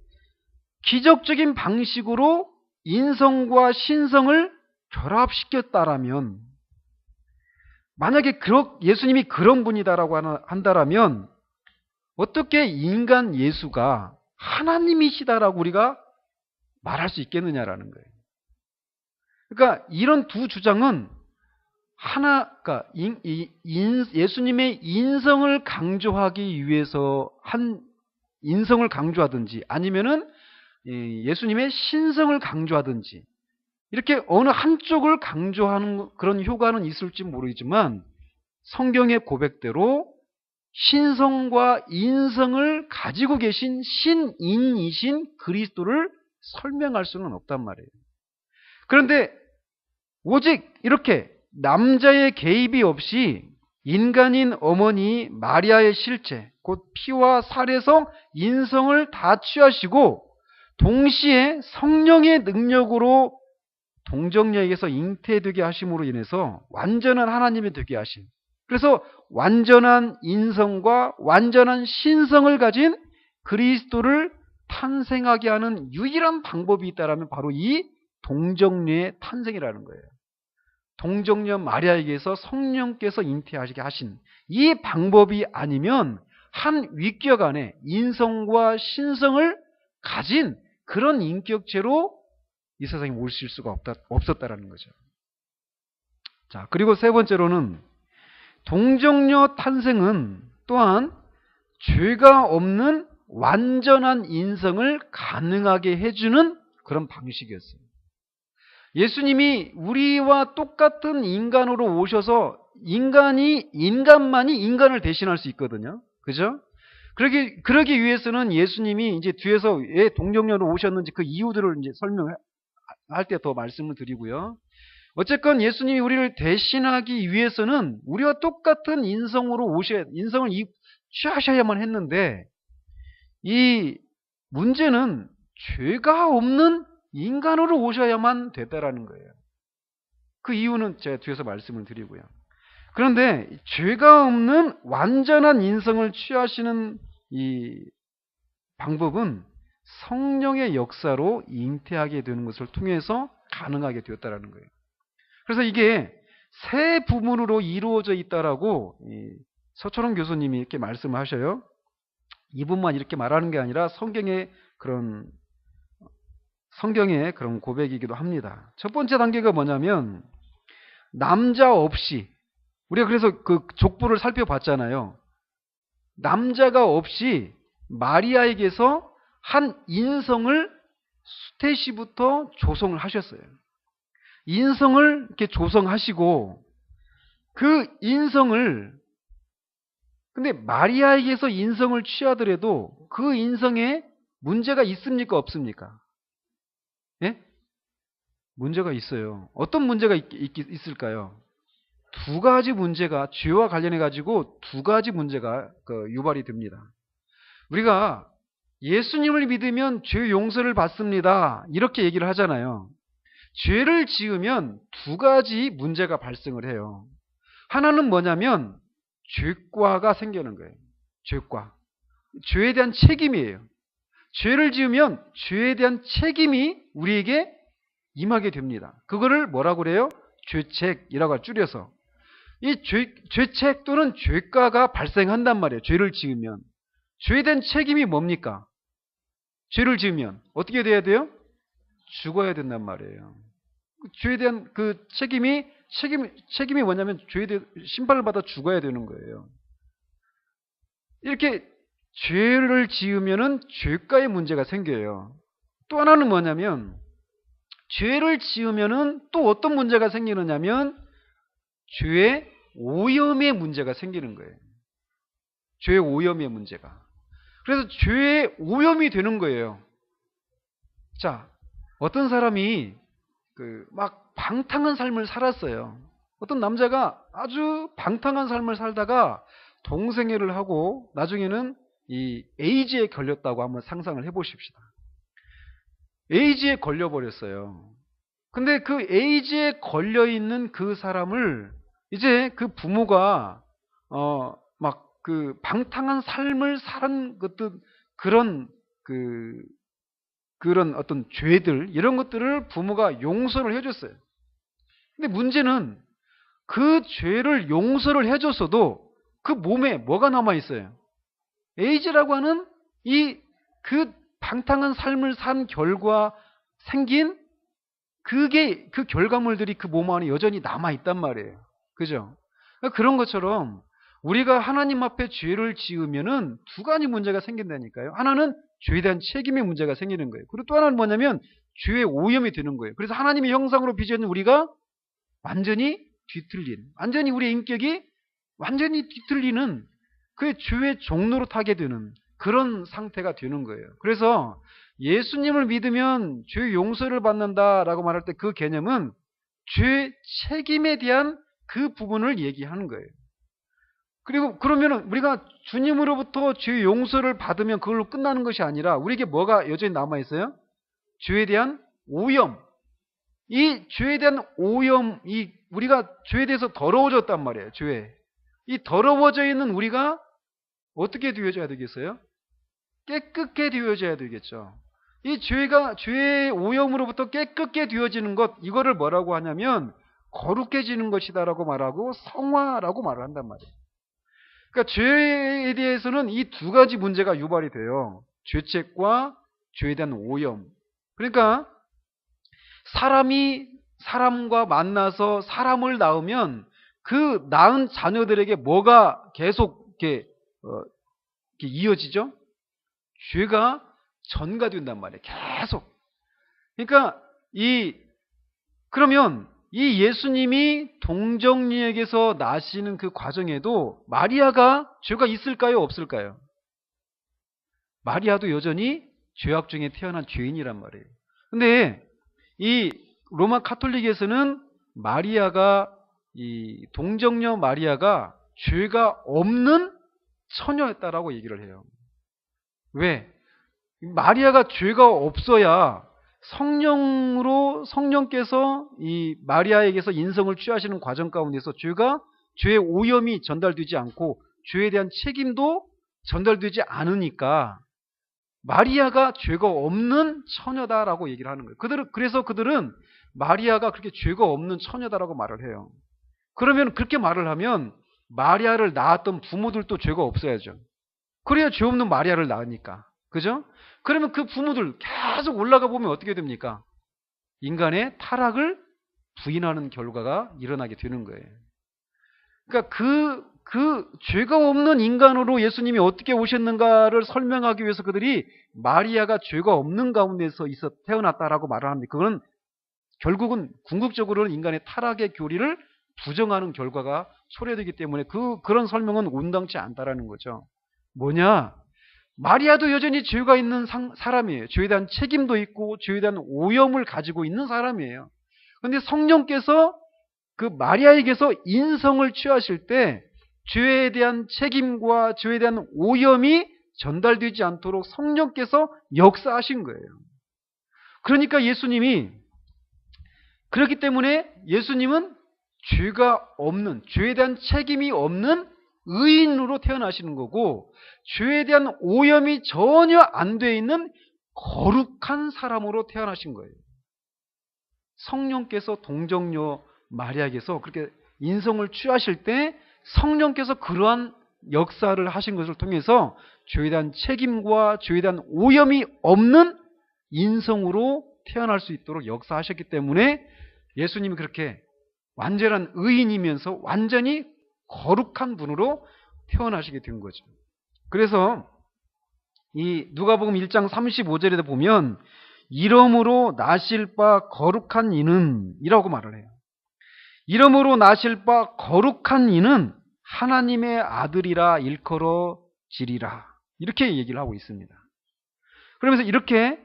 기적적인 방식으로 인성과 신성을 결합시켰다라면, 만약에 예수님이 그런 분이다라고 한다라면 어떻게 인간 예수가 하나님이시다라고 우리가 말할 수 있겠느냐라는 거예요. 그러니까 이런 두 주장은 그러니까 예수님의 인성을 강조하기 위해서 인성을 강조하든지 아니면은 예수님의 신성을 강조하든지 이렇게 어느 한쪽을 강조하는 그런 효과는 있을지 모르겠지만 성경의 고백대로 신성과 인성을 가지고 계신 신인이신 그리스도를 설명할 수는 없단 말이에요. 그런데 오직 이렇게 남자의 개입이 없이 인간인 어머니 마리아의 실체, 곧 피와 살에서 인성을 다 취하시고 동시에 성령의 능력으로 동정녀에게서 잉태되게 하심으로 인해서 완전한 하나님이 되게 하신, 그래서 완전한 인성과 완전한 신성을 가진 그리스도를 탄생하게 하는 유일한 방법이 있다라면 바로 이 동정녀의 탄생이라는 거예요. 동정녀 마리아에게서 성령께서 잉태하시게 하신 이 방법이 아니면 한 위격 안에 인성과 신성을 가진 그런 인격체로 이 세상에 오실 수가 없었다라는 거죠. 자, 그리고 세 번째로는 동정녀 탄생은 또한 죄가 없는 완전한 인성을 가능하게 해주는 그런 방식이었어요. 예수님이 우리와 똑같은 인간으로 오셔서 인간만이 인간을 대신할 수 있거든요. 그죠? 그러기 위해서는 예수님이 이제 뒤에서 왜 동정녀로 오셨는지 그 이유들을 이제 설명할 때 더 말씀을 드리고요. 어쨌건 예수님이 우리를 대신하기 위해서는 우리와 똑같은 인성을 취하셔야만 했는데, 이 문제는 죄가 없는 인간으로 오셔야만 됐다라는 거예요. 그 이유는 제가 뒤에서 말씀을 드리고요. 그런데 죄가 없는 완전한 인성을 취하시는 이 방법은 성령의 역사로 잉태하게 되는 것을 통해서 가능하게 되었다라는 거예요. 그래서 이게 세 부분으로 이루어져 있다라고 서철원 교수님이 이렇게 말씀하셔요. 이분만 이렇게 말하는 게 아니라 성경의 그런 고백이기도 합니다. 첫 번째 단계가 뭐냐면 남자 없이, 우리가 그래서 그 족보를 살펴봤잖아요. 남자가 없이 마리아에게서 한 인성을 수태시부터 조성을 하셨어요. 인성을 이렇게 조성하시고 그 인성을, 근데 마리아에게서 인성을 취하더라도 그 인성에 문제가 있습니까? 없습니까? 예? 문제가 있어요. 어떤 문제가 있을까요? 두 가지 문제가, 죄와 관련해 가지고 두 가지 문제가 유발이 됩니다. 우리가 예수님을 믿으면 죄 용서를 받습니다, 이렇게 얘기를 하잖아요. 죄를 지으면 두 가지 문제가 발생을 해요. 하나는 뭐냐면 죄과가 생기는 거예요. 죄과. 죄에 대한 책임이에요. 죄를 지으면 죄에 대한 책임이 우리에게 임하게 됩니다. 그거를 뭐라고 그래요? 죄책이라고 줄여서. 이 죄책 또는 죄과가 발생한단 말이에요. 죄를 지으면. 죄에 대한 책임이 뭡니까? 죄를 지으면 어떻게 돼야 돼요? 죽어야 된단 말이에요. 죄에 대한 그 책임이 뭐냐면 죄에 대해 심판을 받아 죽어야 되는 거예요. 이렇게 죄를 지으면은 죄과의 문제가 생겨요. 또 하나는 뭐냐면 죄를 지으면은 또 어떤 문제가 생기느냐면 죄의 오염의 문제가 생기는 거예요. 죄의 오염의 문제가. 그래서 죄의 오염이 되는 거예요. 자, 어떤 사람이 막 방탕한 삶을 살았어요. 어떤 남자가 아주 방탕한 삶을 살다가 동성애를 하고 나중에는 이 에이즈에 걸렸다고 한번 상상을 해보십시다. 에이즈에 걸려버렸어요. 근데 그 에이즈에 걸려있는 그 사람을 이제 그 부모가 막 그 방탕한 삶을 사는 것도 그런 그런 어떤 죄들 이런 것들을 부모가 용서를 해줬어요. 근데 문제는 그 죄를 용서를 해줬어도 그 몸에 뭐가 남아있어요? 에이즈라고 하는 이 그 방탕한 삶을 산 결과 생긴 그게 그 결과물들이 그 몸 안에 여전히 남아있단 말이에요. 그죠? 그러니까 그런 것처럼 우리가 하나님 앞에 죄를 지으면은 두 가지 문제가 생긴다니까요. 하나는 죄에 대한 책임의 문제가 생기는 거예요. 그리고 또 하나는 뭐냐면 죄의 오염이 되는 거예요. 그래서 하나님의 형상으로 빚어진 우리가 완전히 뒤틀린, 완전히 우리의 인격이 완전히 뒤틀리는 그 죄의 종로로 타게 되는 그런 상태가 되는 거예요. 그래서 예수님을 믿으면 죄 용서를 받는다라고 말할 때 그 개념은 죄 책임에 대한 그 부분을 얘기하는 거예요. 그리고 그러면 우리가 주님으로부터 죄 용서를 받으면 그걸로 끝나는 것이 아니라 우리에게 뭐가 여전히 남아있어요? 죄에 대한 오염. 이 죄에 대한 오염, 우리가 죄에 대해서 더러워졌단 말이에요. 죄에. 이 더러워져 있는 우리가 어떻게 되어져야 되겠어요? 깨끗게 되어져야 되겠죠. 이 죄의 오염으로부터 깨끗게 되어지는 것, 이거를 뭐라고 하냐면 거룩해지는 것이다라고 말하고 성화라고 말을 한단 말이에요. 그러니까 죄에 대해서는 이 두 가지 문제가 유발이 돼요. 죄책과 죄에 대한 오염. 그러니까 사람이 사람과 만나서 사람을 낳으면 그 낳은 자녀들에게 뭐가 계속 이렇게 이어지죠? 죄가 전가된단 말이에요. 계속. 그러니까 그러면 이 예수님이 동정녀에게서 나시는 그 과정에도 마리아가 죄가 있을까요? 없을까요? 마리아도 여전히 죄악 중에 태어난 죄인이란 말이에요. 근데 이 로마 카톨릭에서는 이 동정녀 마리아가 죄가 없는 처녀였다라고 얘기를 해요. 왜? 마리아가 죄가 없어야 성령께서 이 마리아에게서 인성을 취하시는 과정 가운데서 죄의 오염이 전달되지 않고 죄에 대한 책임도 전달되지 않으니까 마리아가 죄가 없는 처녀다라고 얘기를 하는 거예요. 그래서 그들은 마리아가 그렇게 죄가 없는 처녀다라고 말을 해요. 그러면 그렇게 말을 하면 마리아를 낳았던 부모들도 죄가 없어야죠. 그래야 죄 없는 마리아를 낳으니까. 그죠? 그러면 그 부모들 계속 올라가 보면 어떻게 됩니까? 인간의 타락을 부인하는 결과가 일어나게 되는 거예요. 그러니까 그 죄가 없는 인간으로 예수님이 어떻게 오셨는가를 설명하기 위해서 그들이 마리아가 죄가 없는 가운데서 태어났다라고 말을 합니다. 그건 결국은 궁극적으로는 인간의 타락의 교리를 부정하는 결과가 초래되기 때문에 그런 설명은 온당치 않다라는 거죠. 뭐냐? 마리아도 여전히 죄가 있는 사람이에요. 죄에 대한 책임도 있고 죄에 대한 오염을 가지고 있는 사람이에요. 그런데 성령께서 그 마리아에게서 인성을 취하실 때 죄에 대한 책임과 죄에 대한 오염이 전달되지 않도록 성령께서 역사하신 거예요. 그러니까 그렇기 때문에 예수님은 죄가 없는, 죄에 대한 책임이 없는 의인으로 태어나시는 거고 죄에 대한 오염이 전혀 안 돼 있는 거룩한 사람으로 태어나신 거예요. 성령께서 동정녀 마리아에게서 그렇게 인성을 취하실 때 성령께서 그러한 역사를 하신 것을 통해서 죄에 대한 책임과 죄에 대한 오염이 없는 인성으로 태어날 수 있도록 역사하셨기 때문에 예수님이 그렇게 완전한 의인이면서 완전히 거룩한 분으로 태어나시게 된 거죠. 그래서 이 누가복음 1장 35절에 보면 이름으로 나실 바 거룩한 이는 이라고 말을 해요. 이름으로 나실 바 거룩한 이는 하나님의 아들이라 일컬어지리라. 이렇게 얘기를 하고 있습니다. 그러면서 이렇게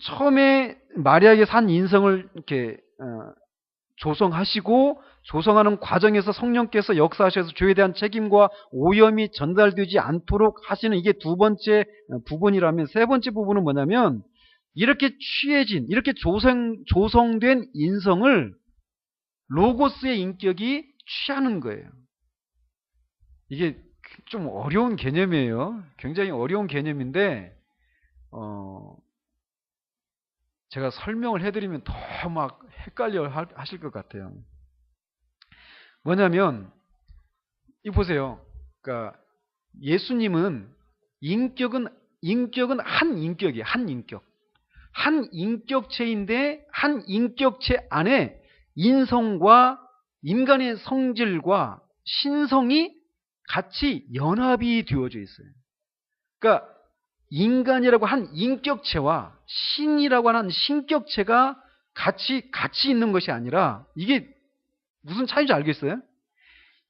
처음에 마리아에게 산 인성을 이렇게 조성하시고 조성하는 과정에서 성령께서 역사하셔서 죄에 대한 책임과 오염이 전달되지 않도록 하시는 이게 두 번째 부분이라면 세 번째 부분은 뭐냐면 이렇게 취해진, 이렇게 조성된 인성을 로고스의 인격이 취하는 거예요. 이게 좀 어려운 개념이에요. 굉장히 어려운 개념인데 제가 설명을 해드리면 더 막 헷갈려 하실 것 같아요. 뭐냐면 이 보세요. 그러니까 예수님은 인격은 한 인격이에요. 한 인격. 한 인격체인데 한 인격체 안에 인성과 인간의 성질과 신성이 같이 연합이 되어져 있어요. 그러니까 인간이라고 한 인격체와 신이라고 하는 신격체가 같이 있는 것이 아니라 이게 무슨 차이인지 알겠어요?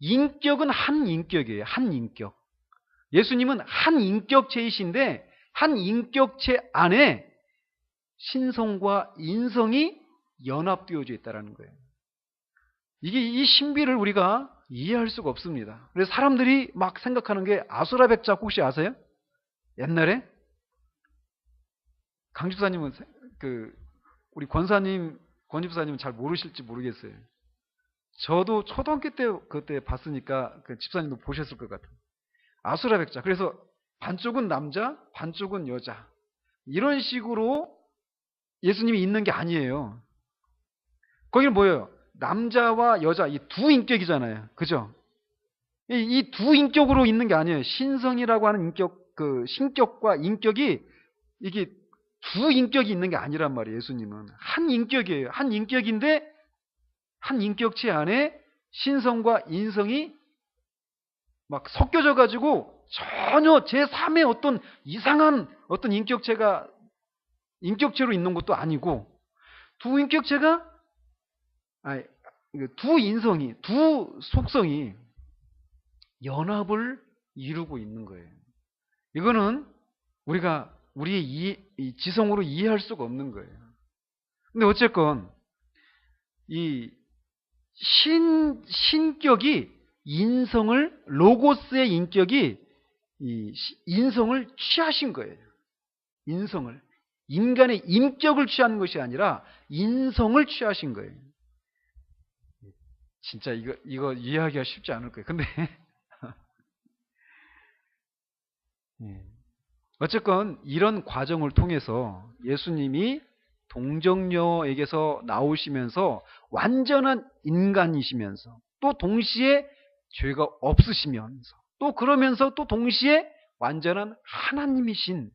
인격은 한 인격이에요. 한 인격. 예수님은 한 인격체이신데 한 인격체 안에 신성과 인성이 연합되어져 있다는 거예요. 이게 이 신비를 우리가 이해할 수가 없습니다. 그래서 사람들이 막 생각하는 게 아수라백작 혹시 아세요? 옛날에 강 집사님은 우리 권 집사님은 잘 모르실지 모르겠어요. 저도 초등학교 때 그때 봤으니까 그 집사님도 보셨을 것 같아요. 아수라백작. 그래서 반쪽은 남자, 반쪽은 여자. 이런 식으로 예수님이 있는 게 아니에요. 거기는 뭐예요? 남자와 여자 이 두 인격이잖아요. 그죠? 이 두 인격으로 있는 게 아니에요. 신성이라고 하는 인격, 그 신격과 인격이 이게 두 인격이 있는 게 아니란 말이에요. 예수님은 한 인격이에요. 한 인격인데 한 인격체 안에 신성과 인성이 막 섞여져 가지고 전혀 제3의 어떤 이상한 어떤 인격체로 있는 것도 아니고 두 인격체가 두 인성이 두 속성이 연합을 이루고 있는 거예요. 이거는 우리가 우리의 지성으로 이해할 수가 없는 거예요. 근데 어쨌건 이 신격이 로고스의 인격이 이 인성을 취하신 거예요. 인성을. 인간의 인격을 취하는 것이 아니라 인성을 취하신 거예요. 진짜 이거 이해하기가 쉽지 않을 거예요. 근데 어쨌건 이런 과정을 통해서 예수님이 동정녀에게서 나오시면서 완전한 인간이시면서 또 동시에 죄가 없으시면서 또 그러면서 또 동시에 완전한 하나님이신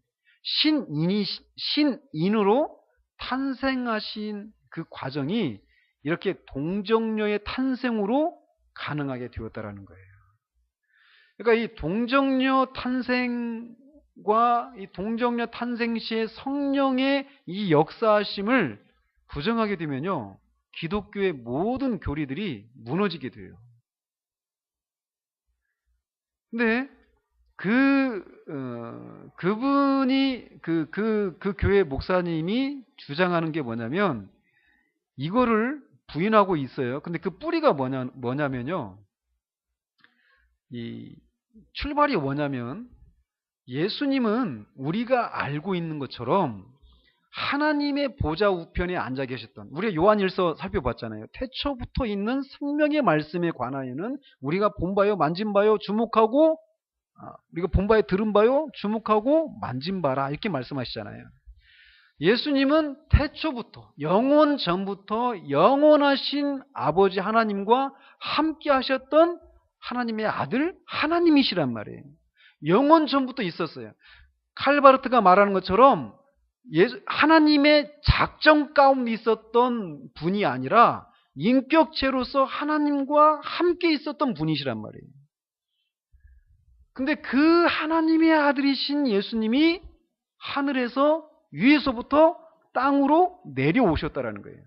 신인으로 탄생하신 그 과정이 이렇게 동정녀의 탄생으로 가능하게 되었다라는 거예요. 그러니까 이 동정녀 탄생과 이 동정녀 탄생 시의 성령의 이 역사하심을 부정하게 되면요, 기독교의 모든 교리들이 무너지게 돼요. 근데 그분이 그 교회 목사님이 주장하는 게 뭐냐면 이거를 부인하고 있어요. 근데 그 뿌리가 뭐냐면요, 이 출발이 뭐냐면 예수님은 우리가 알고 있는 것처럼 하나님의 보좌 우편에 앉아 계셨던, 우리가 요한일서 살펴봤잖아요. 태초부터 있는 생명의 말씀에 관하여는 우리가 본 바요, 만진 바요, 주목하고, 우리가 본 바요, 들은 바요, 주목하고 만진 바라, 이렇게 말씀하시잖아요. 예수님은 태초부터, 영원 전부터 영원하신 아버지 하나님과 함께 하셨던 하나님의 아들 하나님이시란 말이에요. 영원 전부터 있었어요. 칼바르트가 말하는 것처럼 하나님의 작정 가운데 있었던 분이 아니라 인격체로서 하나님과 함께 있었던 분이시란 말이에요. 근데 그 하나님의 아들이신 예수님이 하늘에서 위에서부터 땅으로 내려오셨다라는 거예요.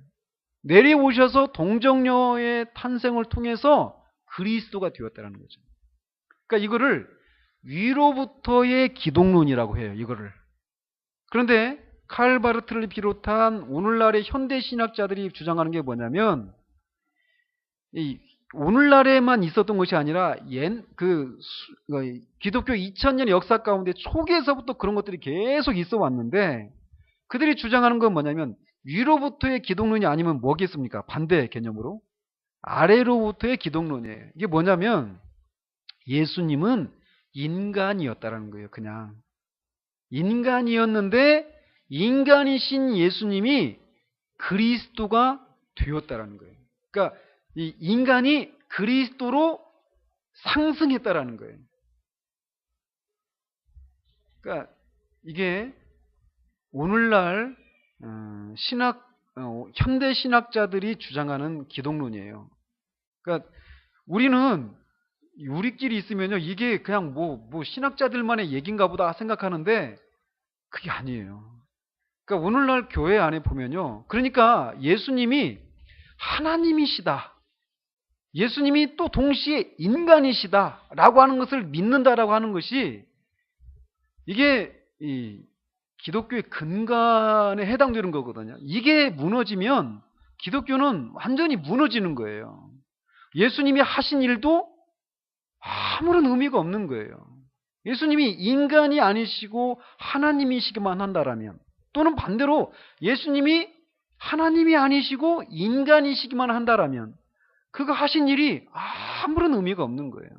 내려오셔서 동정녀의 탄생을 통해서 그리스도가 되었다는 거죠. 그러니까 이거를 위로부터의 기독론이라고 해요. 이거를. 그런데 칼바르트를 비롯한 오늘날의 현대신학자들이 주장하는 게 뭐냐면, 오늘날에만 있었던 것이 아니라 기독교 2000년의 역사 가운데 초기에서부터 그런 것들이 계속 있어 왔는데, 그들이 주장하는 건 뭐냐면 위로부터의 기독론이 아니면 뭐겠습니까? 반대 개념으로 아래로부터의 기독론이에요. 이게 뭐냐면 예수님은 인간이었다라는 거예요. 그냥 인간이었는데 인간이신 예수님이 그리스도가 되었다라는 거예요. 그러니까 이 인간이 그리스도로 상승했다라는 거예요. 그러니까 이게 오늘날 현대 신학자들이 주장하는 기독론이에요. 그러니까 우리끼리 있으면요, 이게 그냥 뭐 신학자들만의 얘기인가 보다 생각하는데 그게 아니에요. 그러니까 오늘날 교회 안에 보면요, 그러니까 예수님이 하나님이시다, 예수님이 또 동시에 인간이시다라고 하는 것을 믿는다라고 하는 것이 이게 이 기독교의 근간에 해당되는 거거든요. 이게 무너지면 기독교는 완전히 무너지는 거예요. 예수님이 하신 일도 아무런 의미가 없는 거예요. 예수님이 인간이 아니시고 하나님이시기만 한다라면, 또는 반대로 예수님이 하나님이 아니시고 인간이시기만 한다라면 그가 하신 일이 아무런 의미가 없는 거예요.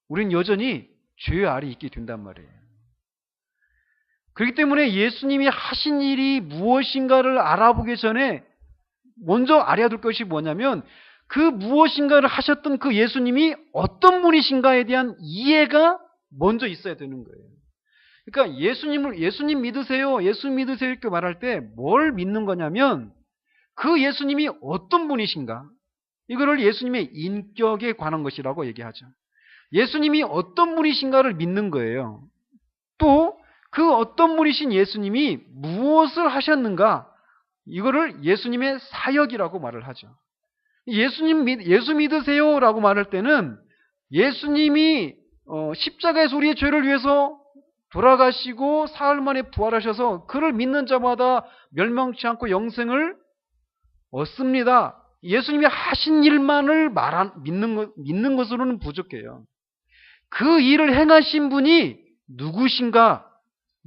우린 여전히 죄 아래 있게 된단 말이에요. 그렇기 때문에 예수님이 하신 일이 무엇인가를 알아보기 전에 먼저 알아야 될 것이 뭐냐면 그 무엇인가를 하셨던 그 예수님이 어떤 분이신가에 대한 이해가 먼저 있어야 되는 거예요. 그러니까 예수님 믿으세요, 예수 믿으세요 이렇게 말할 때 뭘 믿는 거냐면 그 예수님이 어떤 분이신가, 이거를 예수님의 인격에 관한 것이라고 얘기하죠. 예수님이 어떤 분이신가를 믿는 거예요. 또 그 어떤 분이신 예수님이 무엇을 하셨는가, 이거를 예수님의 사역이라고 말을 하죠. 예수 믿으세요 라고 말할 때는 예수님이 십자가에서 우리의 죄를 위해서 돌아가시고 사흘 만에 부활하셔서 그를 믿는 자마다 멸망치 않고 영생을 얻습니다. 예수님이 하신 일만을 믿는 것으로는 부족해요. 그 일을 행하신 분이 누구신가,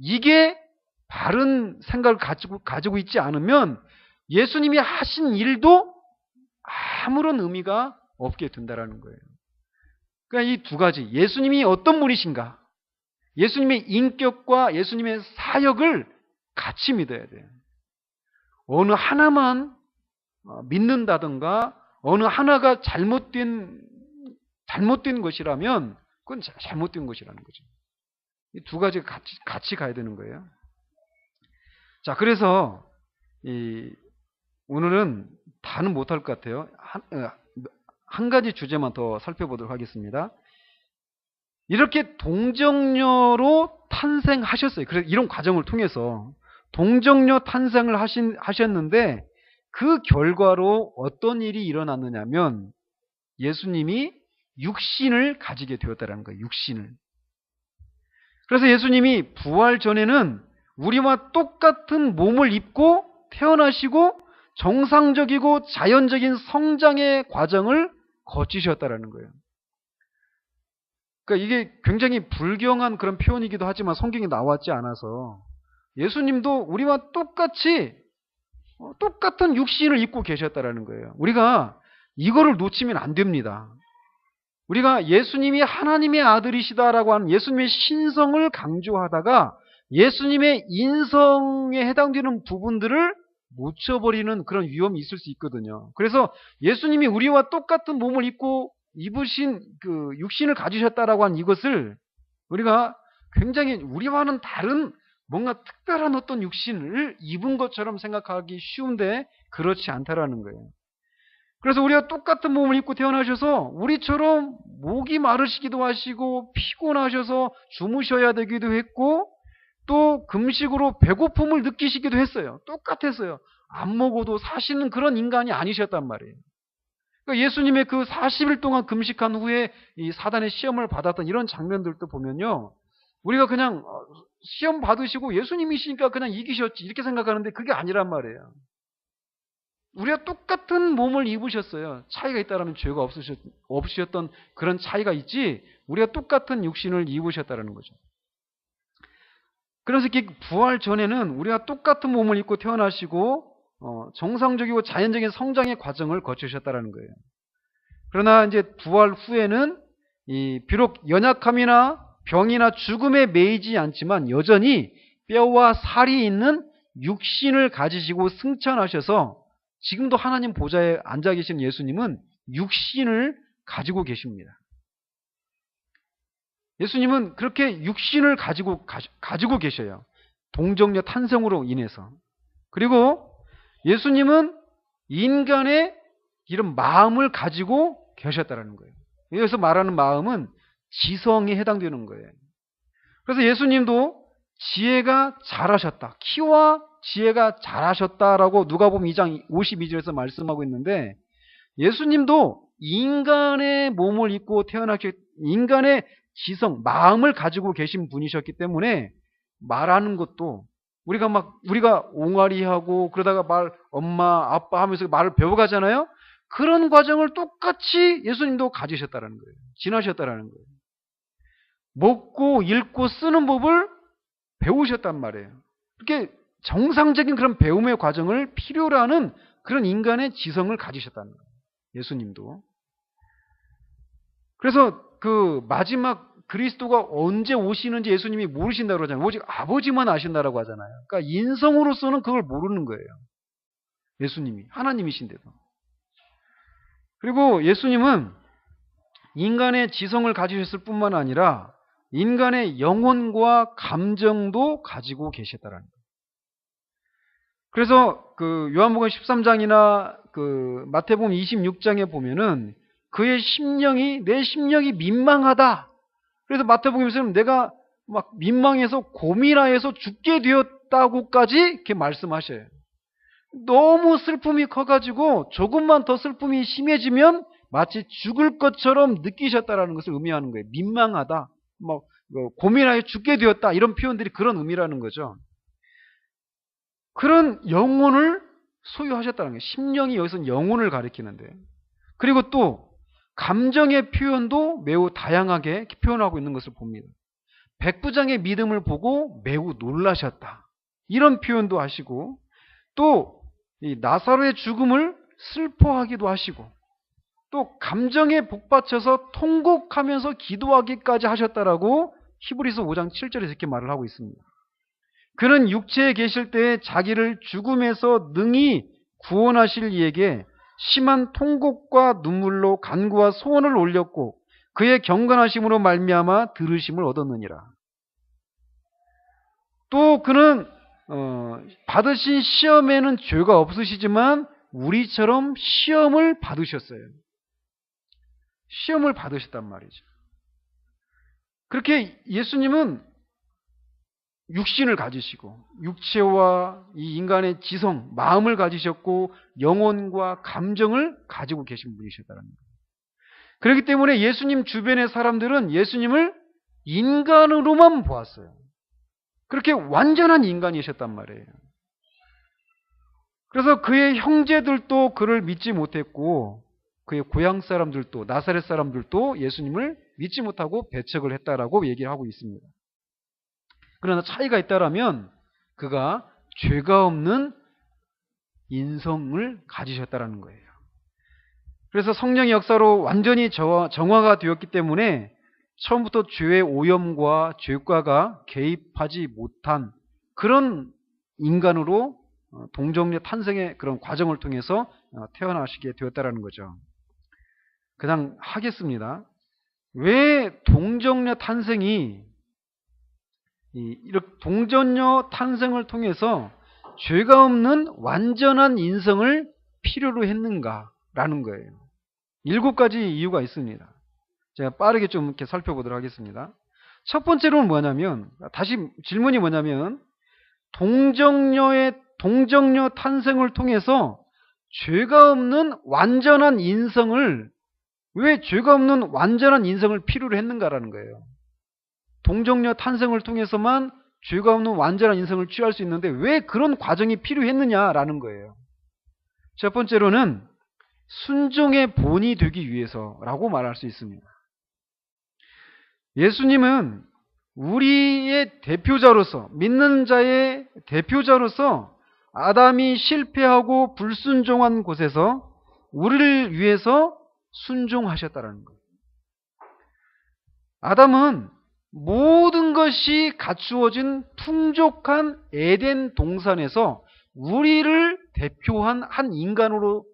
이게 바른 생각을 가지고 있지 않으면 예수님이 하신 일도 아무런 의미가 없게 된다는 거예요. 그러니까 이 두 가지, 예수님이 어떤 분이신가, 예수님의 인격과 예수님의 사역을 같이 믿어야 돼요. 어느 하나만 믿는다든가 어느 하나가 잘못된 것이라면 그건 잘못된 것이라는 거죠. 이 두 가지가 같이 가야 되는 거예요. 자, 그래서 오늘은 다는 못할 것 같아요. 한 가지 주제만 더 살펴보도록 하겠습니다. 이렇게 동정녀로 탄생하셨어요. 그래서 이런 과정을 통해서 동정녀 탄생을 하셨는데 그 결과로 어떤 일이 일어났느냐면 예수님이 육신을 가지게 되었다는 거예요. 육신을. 그래서 예수님이 부활 전에는 우리와 똑같은 몸을 입고 태어나시고 정상적이고 자연적인 성장의 과정을 거치셨다라는 거예요. 그러니까 이게 굉장히 불경한 그런 표현이기도 하지만 성경에 나왔지 않아서 예수님도 우리와 똑같은 육신을 입고 계셨다라는 거예요. 우리가 이거를 놓치면 안 됩니다. 우리가 예수님이 하나님의 아들이시다라고 하는 예수님의 신성을 강조하다가 예수님의 인성에 해당되는 부분들을 묻혀버리는 그런 위험이 있을 수 있거든요. 그래서 예수님이 우리와 똑같은 몸을 입으신 그 육신을 가지셨다라고 하는 이것을 우리가 굉장히 우리와는 다른 뭔가 특별한 어떤 육신을 입은 것처럼 생각하기 쉬운데 그렇지 않다라는 거예요. 그래서 우리가 똑같은 몸을 입고 태어나셔서 우리처럼 목이 마르시기도 하시고 피곤하셔서 주무셔야 되기도 했고 또 금식으로 배고픔을 느끼시기도 했어요. 똑같았어요. 안 먹어도 사시는 그런 인간이 아니셨단 말이에요. 그러니까 예수님의 그 40일 동안 금식한 후에 이 사단의 시험을 받았던 이런 장면들도 보면요, 우리가 그냥 시험 받으시고 예수님이시니까 그냥 이기셨지 이렇게 생각하는데 그게 아니란 말이에요. 우리가 똑같은 몸을 입으셨어요. 차이가 있다면 죄가 없으셨던 그런 차이가 있지 우리가 똑같은 육신을 입으셨다는 거죠. 그래서 이렇게 부활 전에는 우리가 똑같은 몸을 입고 태어나시고 정상적이고 자연적인 성장의 과정을 거치셨다라는 거예요. 그러나 이제 부활 후에는 비록 연약함이나 병이나 죽음에 매이지 않지만 여전히 뼈와 살이 있는 육신을 가지시고 승천하셔서 지금도 하나님 보좌에 앉아 계신 예수님은 육신을 가지고 계십니다. 예수님은 그렇게 육신을 가지고 계셔요. 동정녀 탄생으로 인해서. 그리고 예수님은 인간의 이런 마음을 가지고 계셨다는 거예요. 여기서 말하는 마음은 지성에 해당되는 거예요. 그래서 예수님도 지혜가 잘하셨다. 키와 지혜가 잘하셨다라고 누가복음 2장 52절에서 말씀하고 있는데 예수님도 인간의 몸을 입고 태어나셨 인간의 지성, 마음을 가지고 계신 분이셨기 때문에 말하는 것도 우리가 옹알이하고 그러다가 엄마, 아빠 하면서 말을 배워가잖아요. 그런 과정을 똑같이 예수님도 가지셨다는 거예요. 지나셨다는 거예요. 먹고 읽고 쓰는 법을 배우셨단 말이에요. 이렇게 정상적인 그런 배움의 과정을 필요로 하는 그런 인간의 지성을 가지셨다는 거예요. 예수님도. 그래서 그 마지막 그리스도가 언제 오시는지 예수님이 모르신다고 그러잖아요. 오직 아버지만 아신다라고 하잖아요. 그러니까 인성으로서는 그걸 모르는 거예요. 예수님이. 하나님이신데도. 그리고 예수님은 인간의 지성을 가지셨을 뿐만 아니라 인간의 영혼과 감정도 가지고 계셨다는 거예요. 그래서 그 요한복음 13장이나 그 마태복음 26장에 보면은 그의 심령이 내 심령이 민망하다. 그래서 마태복음에서는 내가 막 민망해서 고민하여서 죽게 되었다고까지 이렇게 말씀하셔요. 너무 슬픔이 커가지고 조금만 더 슬픔이 심해지면 마치 죽을 것처럼 느끼셨다라는 것을 의미하는 거예요. 민망하다, 뭐 고민하여 죽게 되었다 이런 표현들이 그런 의미라는 거죠. 그런 영혼을 소유하셨다는 거예요. 심령이 여기서는 영혼을 가리키는데, 그리고 또 감정의 표현도 매우 다양하게 표현하고 있는 것을 봅니다. 백부장의 믿음을 보고 매우 놀라셨다. 이런 표현도 하시고, 또 이 나사로의 죽음을 슬퍼하기도 하시고, 또 감정에 복받쳐서 통곡하면서 기도하기까지 하셨다라고 히브리서 5장 7절에서 이렇게 말을 하고 있습니다. 그는 육체에 계실 때에 자기를 죽음에서 능히 구원하실 이에게 심한 통곡과 눈물로 간구와 소원을 올렸고 그의 경건하심으로 말미암아 들으심을 얻었느니라. 또 그는 받으신 시험에는 죄가 없으시지만 우리처럼 시험을 받으셨어요. 시험을 받으셨단 말이죠. 그렇게 예수님은 육신을 가지시고 육체와 이 인간의 지성, 마음을 가지셨고 영혼과 감정을 가지고 계신 분이셨다는 거예요. 그렇기 때문에 예수님 주변의 사람들은 예수님을 인간으로만 보았어요. 그렇게 완전한 인간이셨단 말이에요. 그래서 그의 형제들도 그를 믿지 못했고 그의 고향 사람들도 나사렛 사람들도 예수님을 믿지 못하고 배척을 했다라고 얘기를 하고 있습니다. 그러나 차이가 있다라면 그가 죄가 없는 인성을 가지셨다라는 거예요. 그래서 성령의 역사로 완전히 정화가 되었기 때문에 처음부터 죄의 오염과 죄과가 개입하지 못한 그런 인간으로 동정녀 탄생의 그런 과정을 통해서 태어나시게 되었다라는 거죠. 그냥 하겠습니다. 왜 동정녀 탄생이 이렇게 동정녀 탄생을 통해서 죄가 없는 완전한 인성을 필요로 했는가라는 거예요. 7가지 이유가 있습니다. 제가 빠르게 좀 이렇게 살펴보도록 하겠습니다. 첫 번째로는 뭐냐면, 다시 질문이 뭐냐면, 동정녀 탄생을 통해서 죄가 없는 완전한 인성을, 왜 죄가 없는 완전한 인성을 필요로 했는가라는 거예요. 동정녀 탄생을 통해서만 죄가 없는 완전한 인성을 취할 수 있는데 왜 그런 과정이 필요했느냐라는 거예요. 첫 번째로는 순종의 본이 되기 위해서라고 말할 수 있습니다. 예수님은 우리의 대표자로서, 믿는 자의 대표자로서 아담이 실패하고 불순종한 곳에서 우리를 위해서 순종하셨다는 거예요. 아담은 모든 것이 갖추어진 풍족한 에덴 동산에서 우리를 대표한 한 인간으로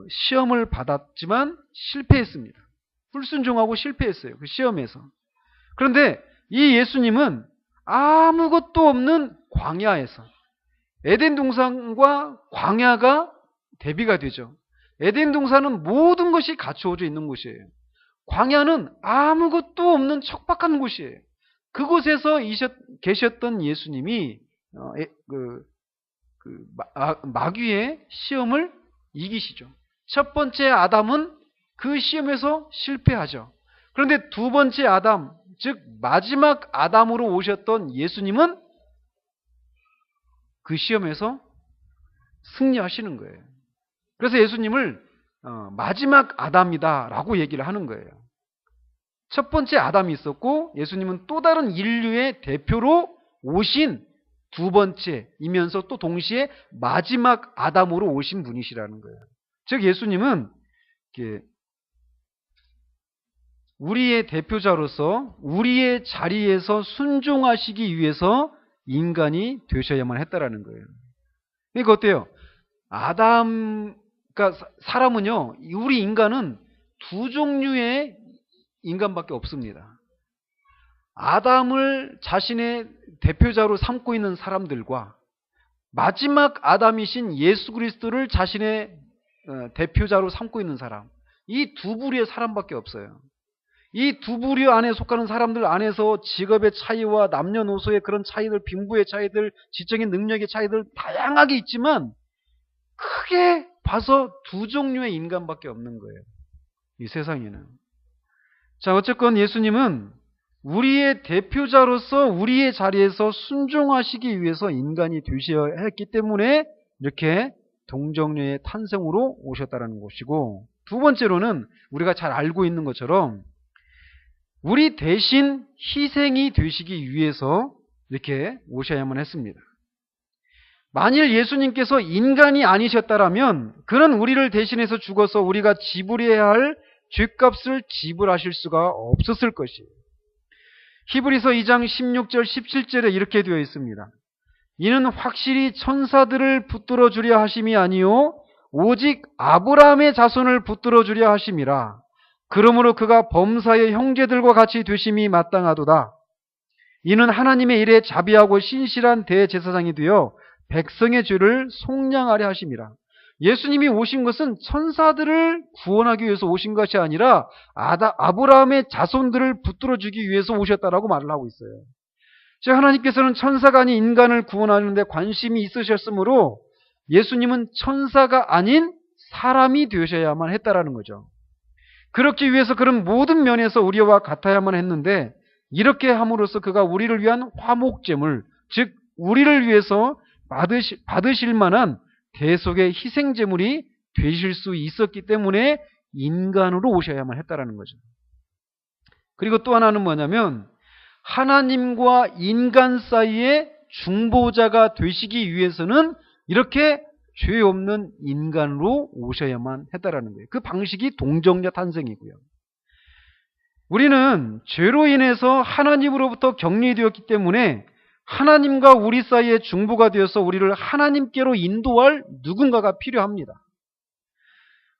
시험을 받았지만 실패했습니다. 불순종하고 실패했어요. 그 시험에서. 그런데 이 예수님은 아무것도 없는 광야에서, 에덴 동산과 광야가 대비가 되죠. 에덴 동산은 모든 것이 갖추어져 있는 곳이에요. 광야는 아무것도 없는 척박한 곳이에요. 그곳에서 계셨던 예수님이 마귀의 시험을 이기시죠. 첫 번째 아담은 그 시험에서 실패하죠. 그런데 두 번째 아담, 즉 마지막 아담으로 오셨던 예수님은 그 시험에서 승리하시는 거예요. 그래서 예수님을 마지막 아담이다라고 얘기를 하는 거예요. 첫 번째 아담이 있었고 예수님은 또 다른 인류의 대표로 오신 두 번째이면서 또 동시에 마지막 아담으로 오신 분이시라는 거예요. 즉 예수님은 우리의 대표자로서 우리의 자리에서 순종하시기 위해서 인간이 되셔야만 했다라는 거예요. 그러니까 어때요? 그러니까 사람은요, 우리 인간은 두 종류의 인간밖에 없습니다. 아담을 자신의 대표자로 삼고 있는 사람들과 마지막 아담이신 예수 그리스도를 자신의 대표자로 삼고 있는 사람, 이 두 부류의 사람밖에 없어요. 이 두 부류 안에 속하는 사람들 안에서 직업의 차이와 남녀노소의 그런 차이들, 빈부의 차이들, 지적인 능력의 차이들 다양하게 있지만 크게 봐서 두 종류의 인간밖에 없는 거예요. 이 세상에는. 자, 어쨌건 예수님은 우리의 대표자로서 우리의 자리에서 순종하시기 위해서 인간이 되셔야 했기 때문에 이렇게 동정녀의 탄생으로 오셨다는 것이고, 두 번째로는 우리가 잘 알고 있는 것처럼 우리 대신 희생이 되시기 위해서 이렇게 오셔야만 했습니다. 만일 예수님께서 인간이 아니셨다라면 그는 우리를 대신해서 죽어서 우리가 지불해야 할 죗값을 지불하실 수가 없었을 것이에요. 히브리서 2장 16절 17절에 이렇게 되어 있습니다. 이는 확실히 천사들을 붙들어 주려 하심이 아니요 오직 아브라함의 자손을 붙들어 주려 하심이라. 그러므로 그가 범사의 형제들과 같이 되심이 마땅하도다. 이는 하나님의 일에 자비하고 신실한 대제사장이 되어 백성의 죄를 속량하려 하심이라. 예수님이 오신 것은 천사들을 구원하기 위해서 오신 것이 아니라 아브라함의 자손들을 붙들어 주기 위해서 오셨다라고 말을 하고 있어요. 즉 하나님께서는 천사가 아닌 인간을 구원하는 데 관심이 있으셨으므로 예수님은 천사가 아닌 사람이 되셔야만 했다라는 거죠. 그렇기 위해서 그런 모든 면에서 우리와 같아야만 했는데 이렇게 함으로써 그가 우리를 위한 화목제물, 즉 우리를 위해서 받으실 만한 대속의 희생제물이 되실 수 있었기 때문에 인간으로 오셔야만 했다라는 거죠. 그리고 또 하나는 뭐냐면 하나님과 인간 사이의 중보자가 되시기 위해서는 이렇게 죄 없는 인간으로 오셔야만 했다라는 거예요. 그 방식이 동정녀 탄생이고요. 우리는 죄로 인해서 하나님으로부터 격리되었기 때문에 하나님과 우리 사이의 중보가 되어서 우리를 하나님께로 인도할 누군가가 필요합니다.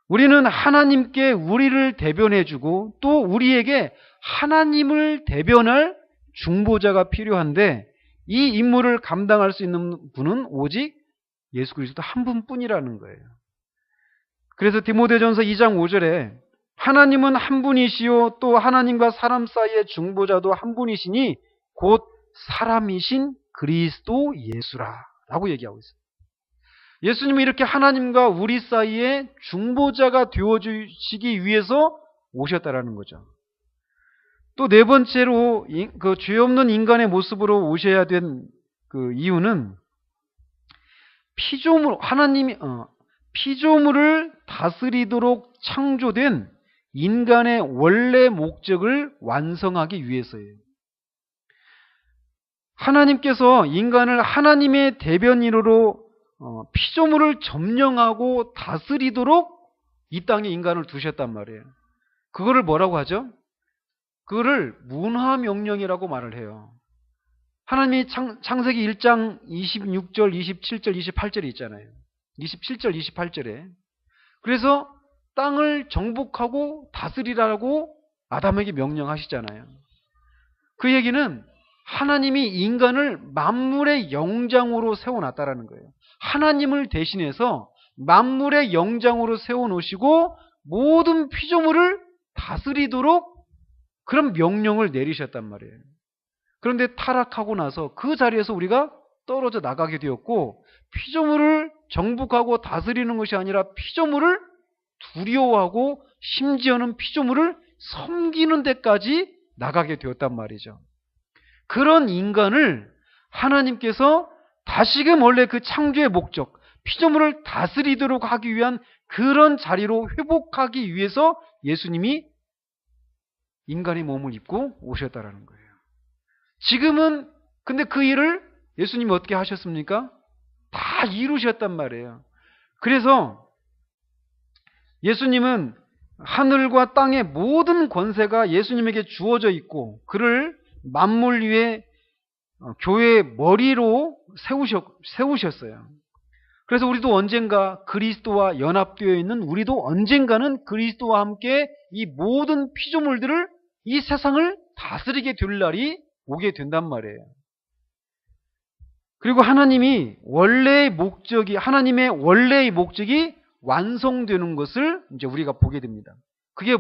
우리는 하나님께 우리를 대변해주고 또 우리에게 하나님을 대변할 중보자가 필요한데 이 임무를 감당할 수 있는 분은 오직 예수 그리스도 한 분뿐이라는 거예요. 그래서 디모데전서 2장 5절에 하나님은 한 분이시요 또 하나님과 사람 사이의 중보자도 한 분이시니 곧 사람이신 그리스도 예수라라고 얘기하고 있어요. 예수님이 이렇게 하나님과 우리 사이에 중보자가 되어주시기 위해서 오셨다라는 거죠. 또 네 번째로 그 죄 없는 인간의 모습으로 오셔야 된 그 이유는 하나님이 피조물을 다스리도록 창조된 인간의 원래 목적을 완성하기 위해서예요. 하나님께서 인간을 하나님의 대변인으로 피조물을 점령하고 다스리도록 이 땅에 인간을 두셨단 말이에요. 그거를 뭐라고 하죠? 그거를 문화명령이라고 말을 해요. 하나님이 창세기 1장 26절, 27절, 28절에 있잖아요. 27절, 28절에. 그래서 땅을 정복하고 다스리라고 아담에게 명령하시잖아요. 그 얘기는 하나님이 인간을 만물의 영장으로 세워놨다라는 거예요. 하나님을 대신해서 만물의 영장으로 세워놓으시고 모든 피조물을 다스리도록 그런 명령을 내리셨단 말이에요. 그런데 타락하고 나서 그 자리에서 우리가 떨어져 나가게 되었고, 피조물을 정복하고 다스리는 것이 아니라 피조물을 두려워하고 심지어는 피조물을 섬기는 데까지 나가게 되었단 말이죠. 그런 인간을 하나님께서 다시금 원래 그 창조의 목적, 피조물을 다스리도록 하기 위한 그런 자리로 회복하기 위해서 예수님이 인간의 몸을 입고 오셨다라는 거예요. 지금은 근데 그 일을 예수님이 어떻게 하셨습니까? 다 이루셨단 말이에요. 그래서 예수님은 하늘과 땅의 모든 권세가 예수님에게 주어져 있고 그를 만물 위에 교회의 머리로 세우셨어요. 그래서 우리도 언젠가 그리스도와 연합되어 있는 우리도 언젠가는 그리스도와 함께 이 모든 피조물들을, 이 세상을 다스리게 될 날이 오게 된단 말이에요. 그리고 하나님의 원래의 목적이 완성되는 것을 이제 우리가 보게 됩니다. 그게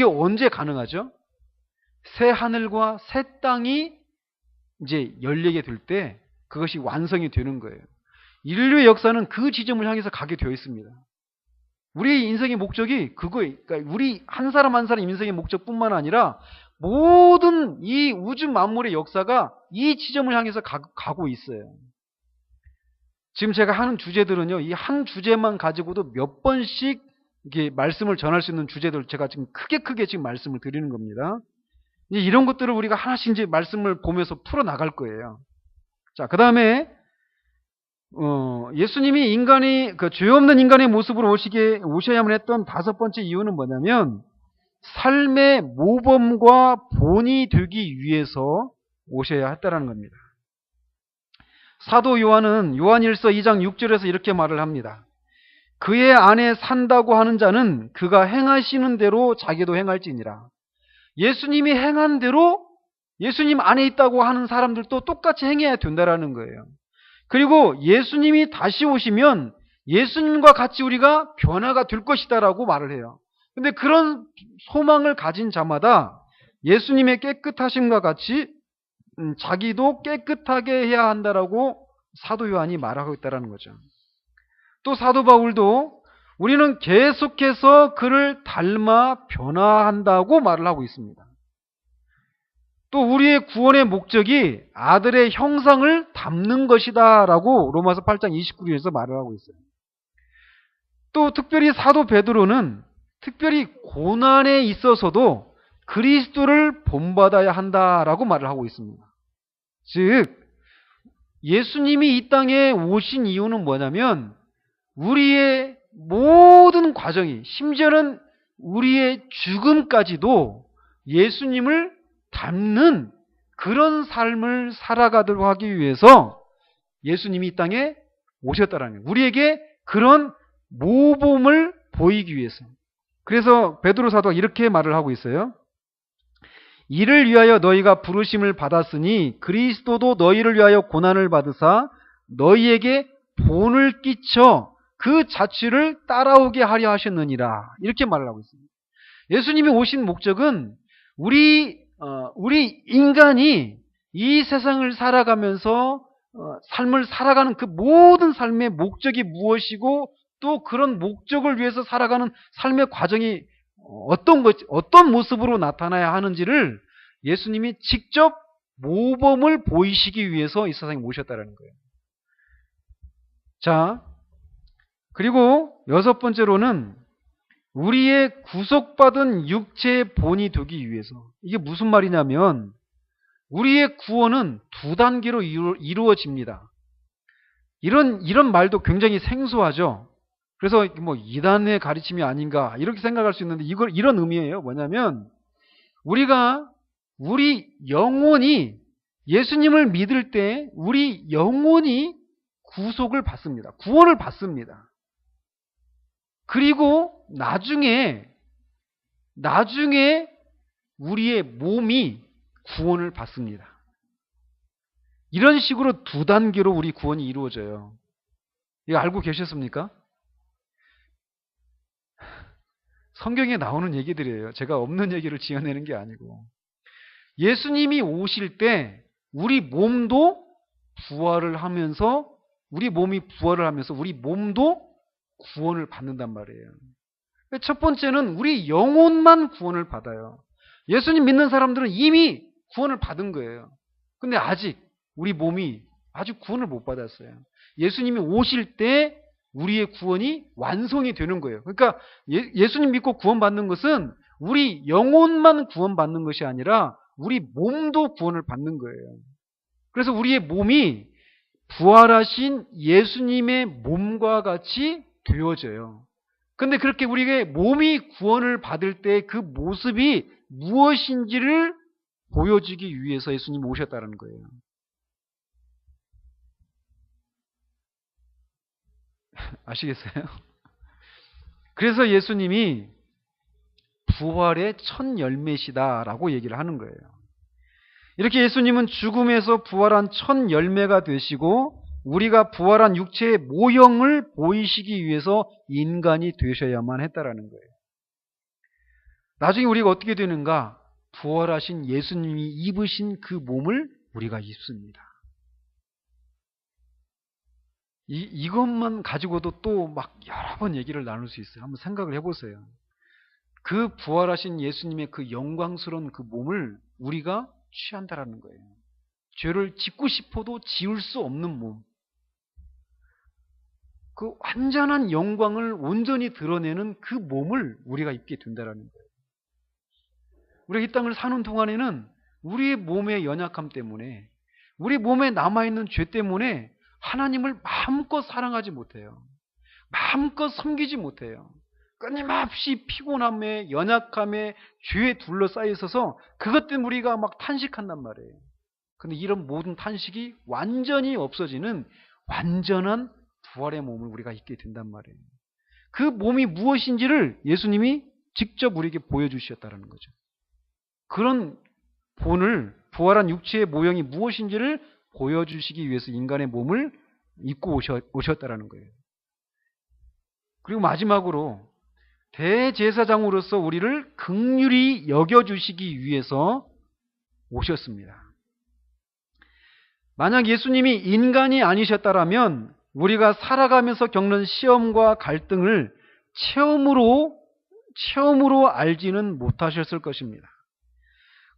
언제 가능하죠? 새 하늘과 새 땅이 이제 열리게 될 때 그것이 완성이 되는 거예요. 인류의 역사는 그 지점을 향해서 가게 되어 있습니다. 우리의 인생의 목적이 그거예요. 그러니까 우리 한 사람 한 사람 인생의 목적뿐만 아니라 모든 이 우주 만물의 역사가 이 지점을 향해서 가고 있어요. 지금 제가 하는 주제들은요, 이 한 주제만 가지고도 몇 번씩 이렇게 말씀을 전할 수 있는 주제들 제가 지금 크게 지금 말씀을 드리는 겁니다. 이제 이런 것들을 우리가 하나씩 이제 말씀을 보면서 풀어 나갈 거예요. 자, 그 다음에 예수님이 죄 없는 인간의 모습으로 오셔야만 했던 다섯 번째 이유는 뭐냐면 삶의 모범과 본이 되기 위해서 오셔야 했다는 겁니다. 사도 요한은 요한일서 2장 6절에서 이렇게 말을 합니다. 그의 안에 산다고 하는 자는 그가 행하시는 대로 자기도 행할지니라. 예수님이 행한 대로 예수님 안에 있다고 하는 사람들도 똑같이 행해야 된다라는 거예요. 그리고 예수님이 다시 오시면 예수님과 같이 우리가 변화가 될 것이다라고 말을 해요. 근데 그런 소망을 가진 자마다 예수님의 깨끗하심과 같이 자기도 깨끗하게 해야 한다라고 사도 요한이 말하고 있다는 거죠. 또 사도 바울도 우리는 계속해서 그를 닮아 변화한다고 말을 하고 있습니다. 또 우리의 구원의 목적이 아들의 형상을 담는 것이다 라고 로마서 8장 29절에서 말을 하고 있어요. 또 특별히 사도 베드로는 특별히 고난에 있어서도 그리스도를 본받아야 한다라고 말을 하고 있습니다. 즉 예수님이 이 땅에 오신 이유는 뭐냐면 우리의 모든 과정이, 심지어는 우리의 죽음까지도 예수님을 닮는 그런 삶을 살아가도록 하기 위해서 예수님이 이 땅에 오셨다라는 거예요. 우리에게 그런 모범을 보이기 위해서. 그래서 베드로 사도가 이렇게 말을 하고 있어요. 이를 위하여 너희가 부르심을 받았으니 그리스도도 너희를 위하여 고난을 받으사 너희에게 본을 끼쳐 그 자취를 따라오게 하려 하셨느니라. 이렇게 말을 하고 있습니다. 예수님이 오신 목적은 우리 인간이 이 세상을 살아가면서 삶을 살아가는 그 모든 삶의 목적이 무엇이고 또 그런 목적을 위해서 살아가는 삶의 과정이 어떤 모습으로 나타나야 하는지를 예수님이 직접 모범을 보이시기 위해서 이 세상에 오셨다는 거예요. 자, 그리고 여섯 번째로는 우리의 구속받은 육체의 본이 되기 위해서. 이게 무슨 말이냐면 우리의 구원은 두 단계로 이루어집니다. 이런 말도 굉장히 생소하죠. 그래서 뭐 이단의 가르침이 아닌가 이렇게 생각할 수 있는데 이런 의미예요. 뭐냐면 우리 영혼이 예수님을 믿을 때 우리 영혼이 구속을 받습니다. 구원을 받습니다. 그리고 나중에 우리의 몸이 구원을 받습니다. 이런 식으로 두 단계로 우리 구원이 이루어져요. 이거 알고 계셨습니까? 성경에 나오는 얘기들이에요. 제가 없는 얘기를 지어내는 게 아니고. 예수님이 오실 때 우리 몸도 부활을 하면서 우리 몸도 구원을 받는단 말이에요. 첫 번째는 우리 영혼만 구원을 받아요. 예수님 믿는 사람들은 이미 구원을 받은 거예요. 근데 아직 우리 몸이 아직 구원을 못 받았어요. 예수님이 오실 때 우리의 구원이 완성이 되는 거예요. 그러니까 예수님 믿고 구원받는 것은 우리 영혼만 구원받는 것이 아니라 우리 몸도 구원을 받는 거예요. 그래서 우리의 몸이 부활하신 예수님의 몸과 같이 되어져요. 근데 그렇게 우리의 몸이 구원을 받을 때 그 모습이 무엇인지를 보여주기 위해서 예수님이 오셨다는 거예요. 아시겠어요? 그래서 예수님이 부활의 첫 열매시다라고 얘기를 하는 거예요. 이렇게 예수님은 죽음에서 부활한 첫 열매가 되시고 우리가 부활한 육체의 모형을 보이시기 위해서 인간이 되셔야만 했다라는 거예요. 나중에 우리가 어떻게 되는가? 부활하신 예수님이 입으신 그 몸을 우리가 입습니다. 이것만 가지고도 또 막 여러 번 얘기를 나눌 수 있어요. 한번 생각을 해보세요. 그 부활하신 예수님의 그 영광스러운 그 몸을 우리가 취한다라는 거예요. 죄를 짓고 싶어도 지을 수 없는 몸. 그 완전한 영광을 온전히 드러내는 그 몸을 우리가 입게 된다라는 거예요. 우리가 이 땅을 사는 동안에는 우리의 몸의 연약함 때문에 우리 몸에 남아있는 죄 때문에 하나님을 마음껏 사랑하지 못해요. 마음껏 섬기지 못해요. 끊임없이 피곤함에 연약함에 죄에 둘러싸여 있어서 그것 때문에 우리가 막 탄식한단 말이에요. 근데 이런 모든 탄식이 완전히 없어지는 완전한 부활의 몸을 우리가 입게 된단 말이에요. 그 몸이 무엇인지를 예수님이 직접 우리에게 보여주셨다는 거죠. 그런 본을 부활한 육체의 모형이 무엇인지를 보여주시기 위해서 인간의 몸을 입고 오셨다는 거예요. 그리고 마지막으로 대제사장으로서 우리를 긍휼히 여겨주시기 위해서 오셨습니다. 만약 예수님이 인간이 아니셨다면 우리가 살아가면서 겪는 시험과 갈등을 체험으로 알지는 못하셨을 것입니다.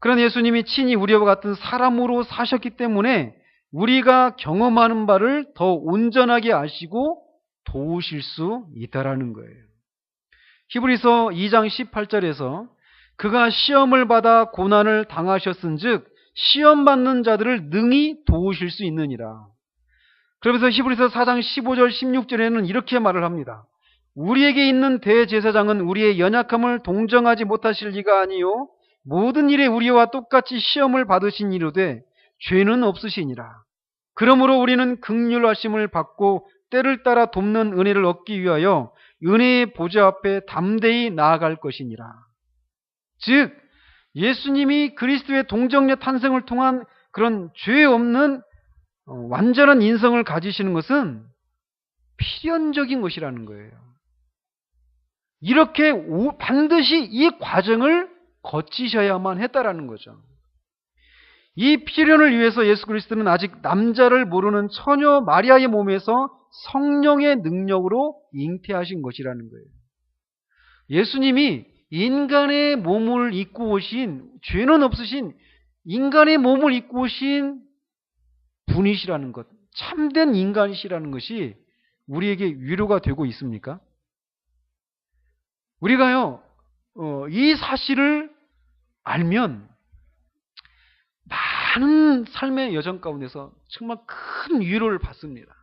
그런 예수님이 친히 우리와 같은 사람으로 사셨기 때문에 우리가 경험하는 바를 더 온전하게 아시고 도우실 수 있다라는 거예요. 히브리서 2장 18절에서 그가 시험을 받아 고난을 당하셨은즉 시험 받는 자들을 능히 도우실 수 있느니라. 그러면서 히브리서 4장 15절 16절에는 이렇게 말을 합니다. 우리에게 있는 대제사장은 우리의 연약함을 동정하지 못하실 리가 아니요 모든 일에 우리와 똑같이 시험을 받으신 이로되 죄는 없으시니라. 그러므로 우리는 긍휼하심을 받고 때를 따라 돕는 은혜를 얻기 위하여 은혜의 보좌 앞에 담대히 나아갈 것이니라. 즉 예수님이 그리스도의 동정녀 탄생을 통한 그런 죄 없는 완전한 인성을 가지시는 것은 필연적인 것이라는 거예요. 이렇게 반드시 이 과정을 거치셔야만 했다라는 거죠. 이 필연을 위해서 예수 그리스도는 아직 남자를 모르는 처녀 마리아의 몸에서 성령의 능력으로 잉태하신 것이라는 거예요. 예수님이 인간의 몸을 입고 오신, 죄는 없으신 인간의 몸을 입고 오신 분이시라는 것, 참된 인간이시라는 것이 우리에게 위로가 되고 있습니까? 우리가요, 이 사실을 알면 많은 삶의 여정 가운데서 정말 큰 위로를 받습니다.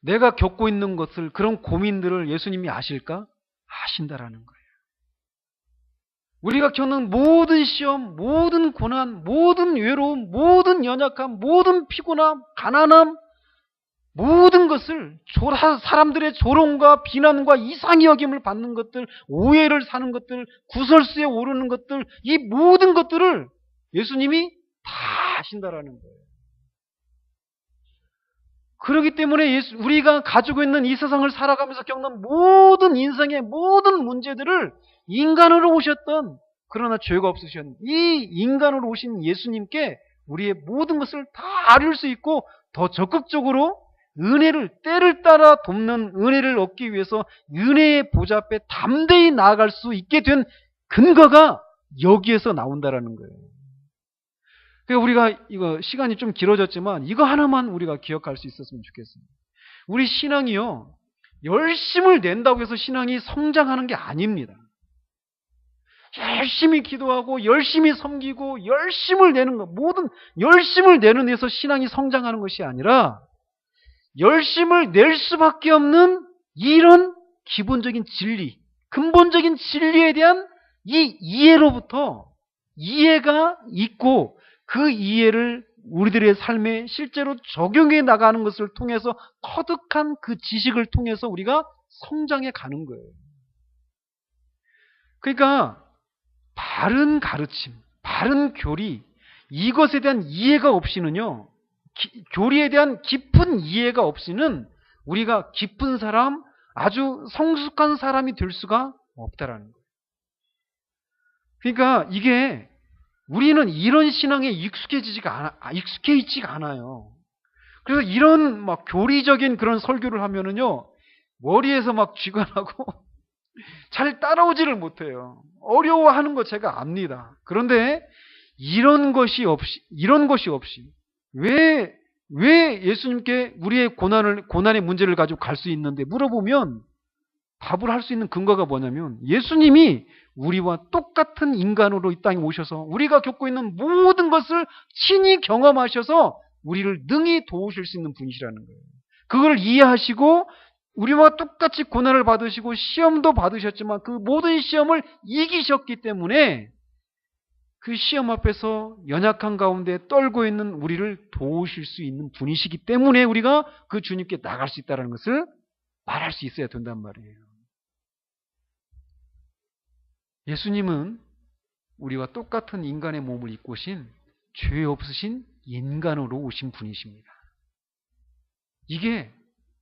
내가 겪고 있는 것을, 그런 고민들을 예수님이 아실까? 아신다라는 거예요. 우리가 겪는 모든 시험, 모든 고난, 모든 외로움, 모든 연약함, 모든 피곤함, 가난함, 모든 것을 사람들의 조롱과 비난과 이상히 여김을 받는 것들, 오해를 사는 것들, 구설수에 오르는 것들, 이 모든 것들을 예수님이 다 아신다라는 거예요. 그렇기 때문에 우리가 가지고 있는 이 세상을 살아가면서 겪는 모든 인생의 모든 문제들을 인간으로 오셨던, 그러나 죄가 없으신 이 인간으로 오신 예수님께 우리의 모든 것을 다 아릴 수 있고 더 적극적으로 때를 따라 돕는 은혜를 얻기 위해서 은혜의 보좌 앞에 담대히 나아갈 수 있게 된 근거가 여기에서 나온다라는 거예요. 그러니까 우리가 이거 시간이 좀 길어졌지만 이거 하나만 우리가 기억할 수 있었으면 좋겠습니다. 우리 신앙이요, 열심을 낸다고 해서 신앙이 성장하는 게 아닙니다. 열심히 기도하고 열심히 섬기고 열심을 내는 것, 모든 열심을 내는 데서 신앙이 성장하는 것이 아니라 열심을 낼 수밖에 없는 이런 기본적인 진리, 근본적인 진리에 대한 이 이해로부터 이해가 있고 그 이해를 우리들의 삶에 실제로 적용해 나가는 것을 통해서 터득한 그 지식을 통해서 우리가 성장해 가는 거예요. 그러니까 바른 가르침, 바른 교리, 이것에 대한 이해가 없이는요, 교리에 대한 깊은 이해가 없이는 우리가 깊은 사람, 아주 성숙한 사람이 될 수가 없다라는 거예요. 그러니까 이게 우리는 이런 신앙에 익숙해 있지가 않아요. 그래서 이런 막 교리적인 그런 설교를 하면은요, 머리에서 막 쥐가 나고 잘 따라오지를 못해요. 어려워하는 거 제가 압니다. 그런데 이런 것이 없이 왜 예수님께 우리의 고난의 문제를 가지고 갈 수 있는데 물어보면 답을 할 수 있는 근거가 뭐냐면 예수님이 우리와 똑같은 인간으로 이 땅에 오셔서 우리가 겪고 있는 모든 것을 친히 경험하셔서 우리를 능히 도우실 수 있는 분이시라는 거예요. 그걸 이해하시고 우리와 똑같이 고난을 받으시고 시험도 받으셨지만 그 모든 시험을 이기셨기 때문에 그 시험 앞에서 연약한 가운데 떨고 있는 우리를 도우실 수 있는 분이시기 때문에 우리가 그 주님께 나갈 수 있다는 것을 말할 수 있어야 된단 말이에요. 예수님은 우리와 똑같은 인간의 몸을 입고 오신 죄 없으신 인간으로 오신 분이십니다. 이게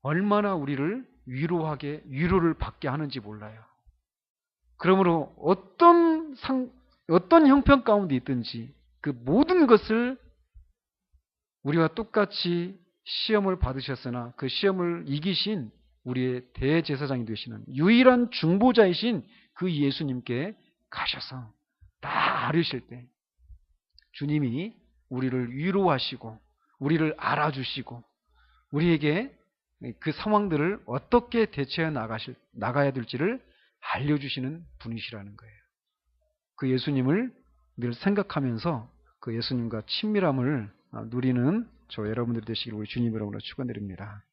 얼마나 우리를 위로를 받게 하는지 몰라요. 그러므로 어떤 형편 가운데 있든지 그 모든 것을 우리와 똑같이 시험을 받으셨으나 그 시험을 이기신 우리의 대제사장이 되시는 유일한 중보자이신 그 예수님께 가셔서 다 아뢰실 때 주님이 우리를 위로하시고 우리를 알아주시고 우리에게 그 상황들을 어떻게 대처해 나가야 될지를 알려주시는 분이시라는 거예요. 그 예수님을 늘 생각하면서 그 예수님과 친밀함을 누리는 저 여러분들이 되시길 우리 주님 이름으로 축원드립니다.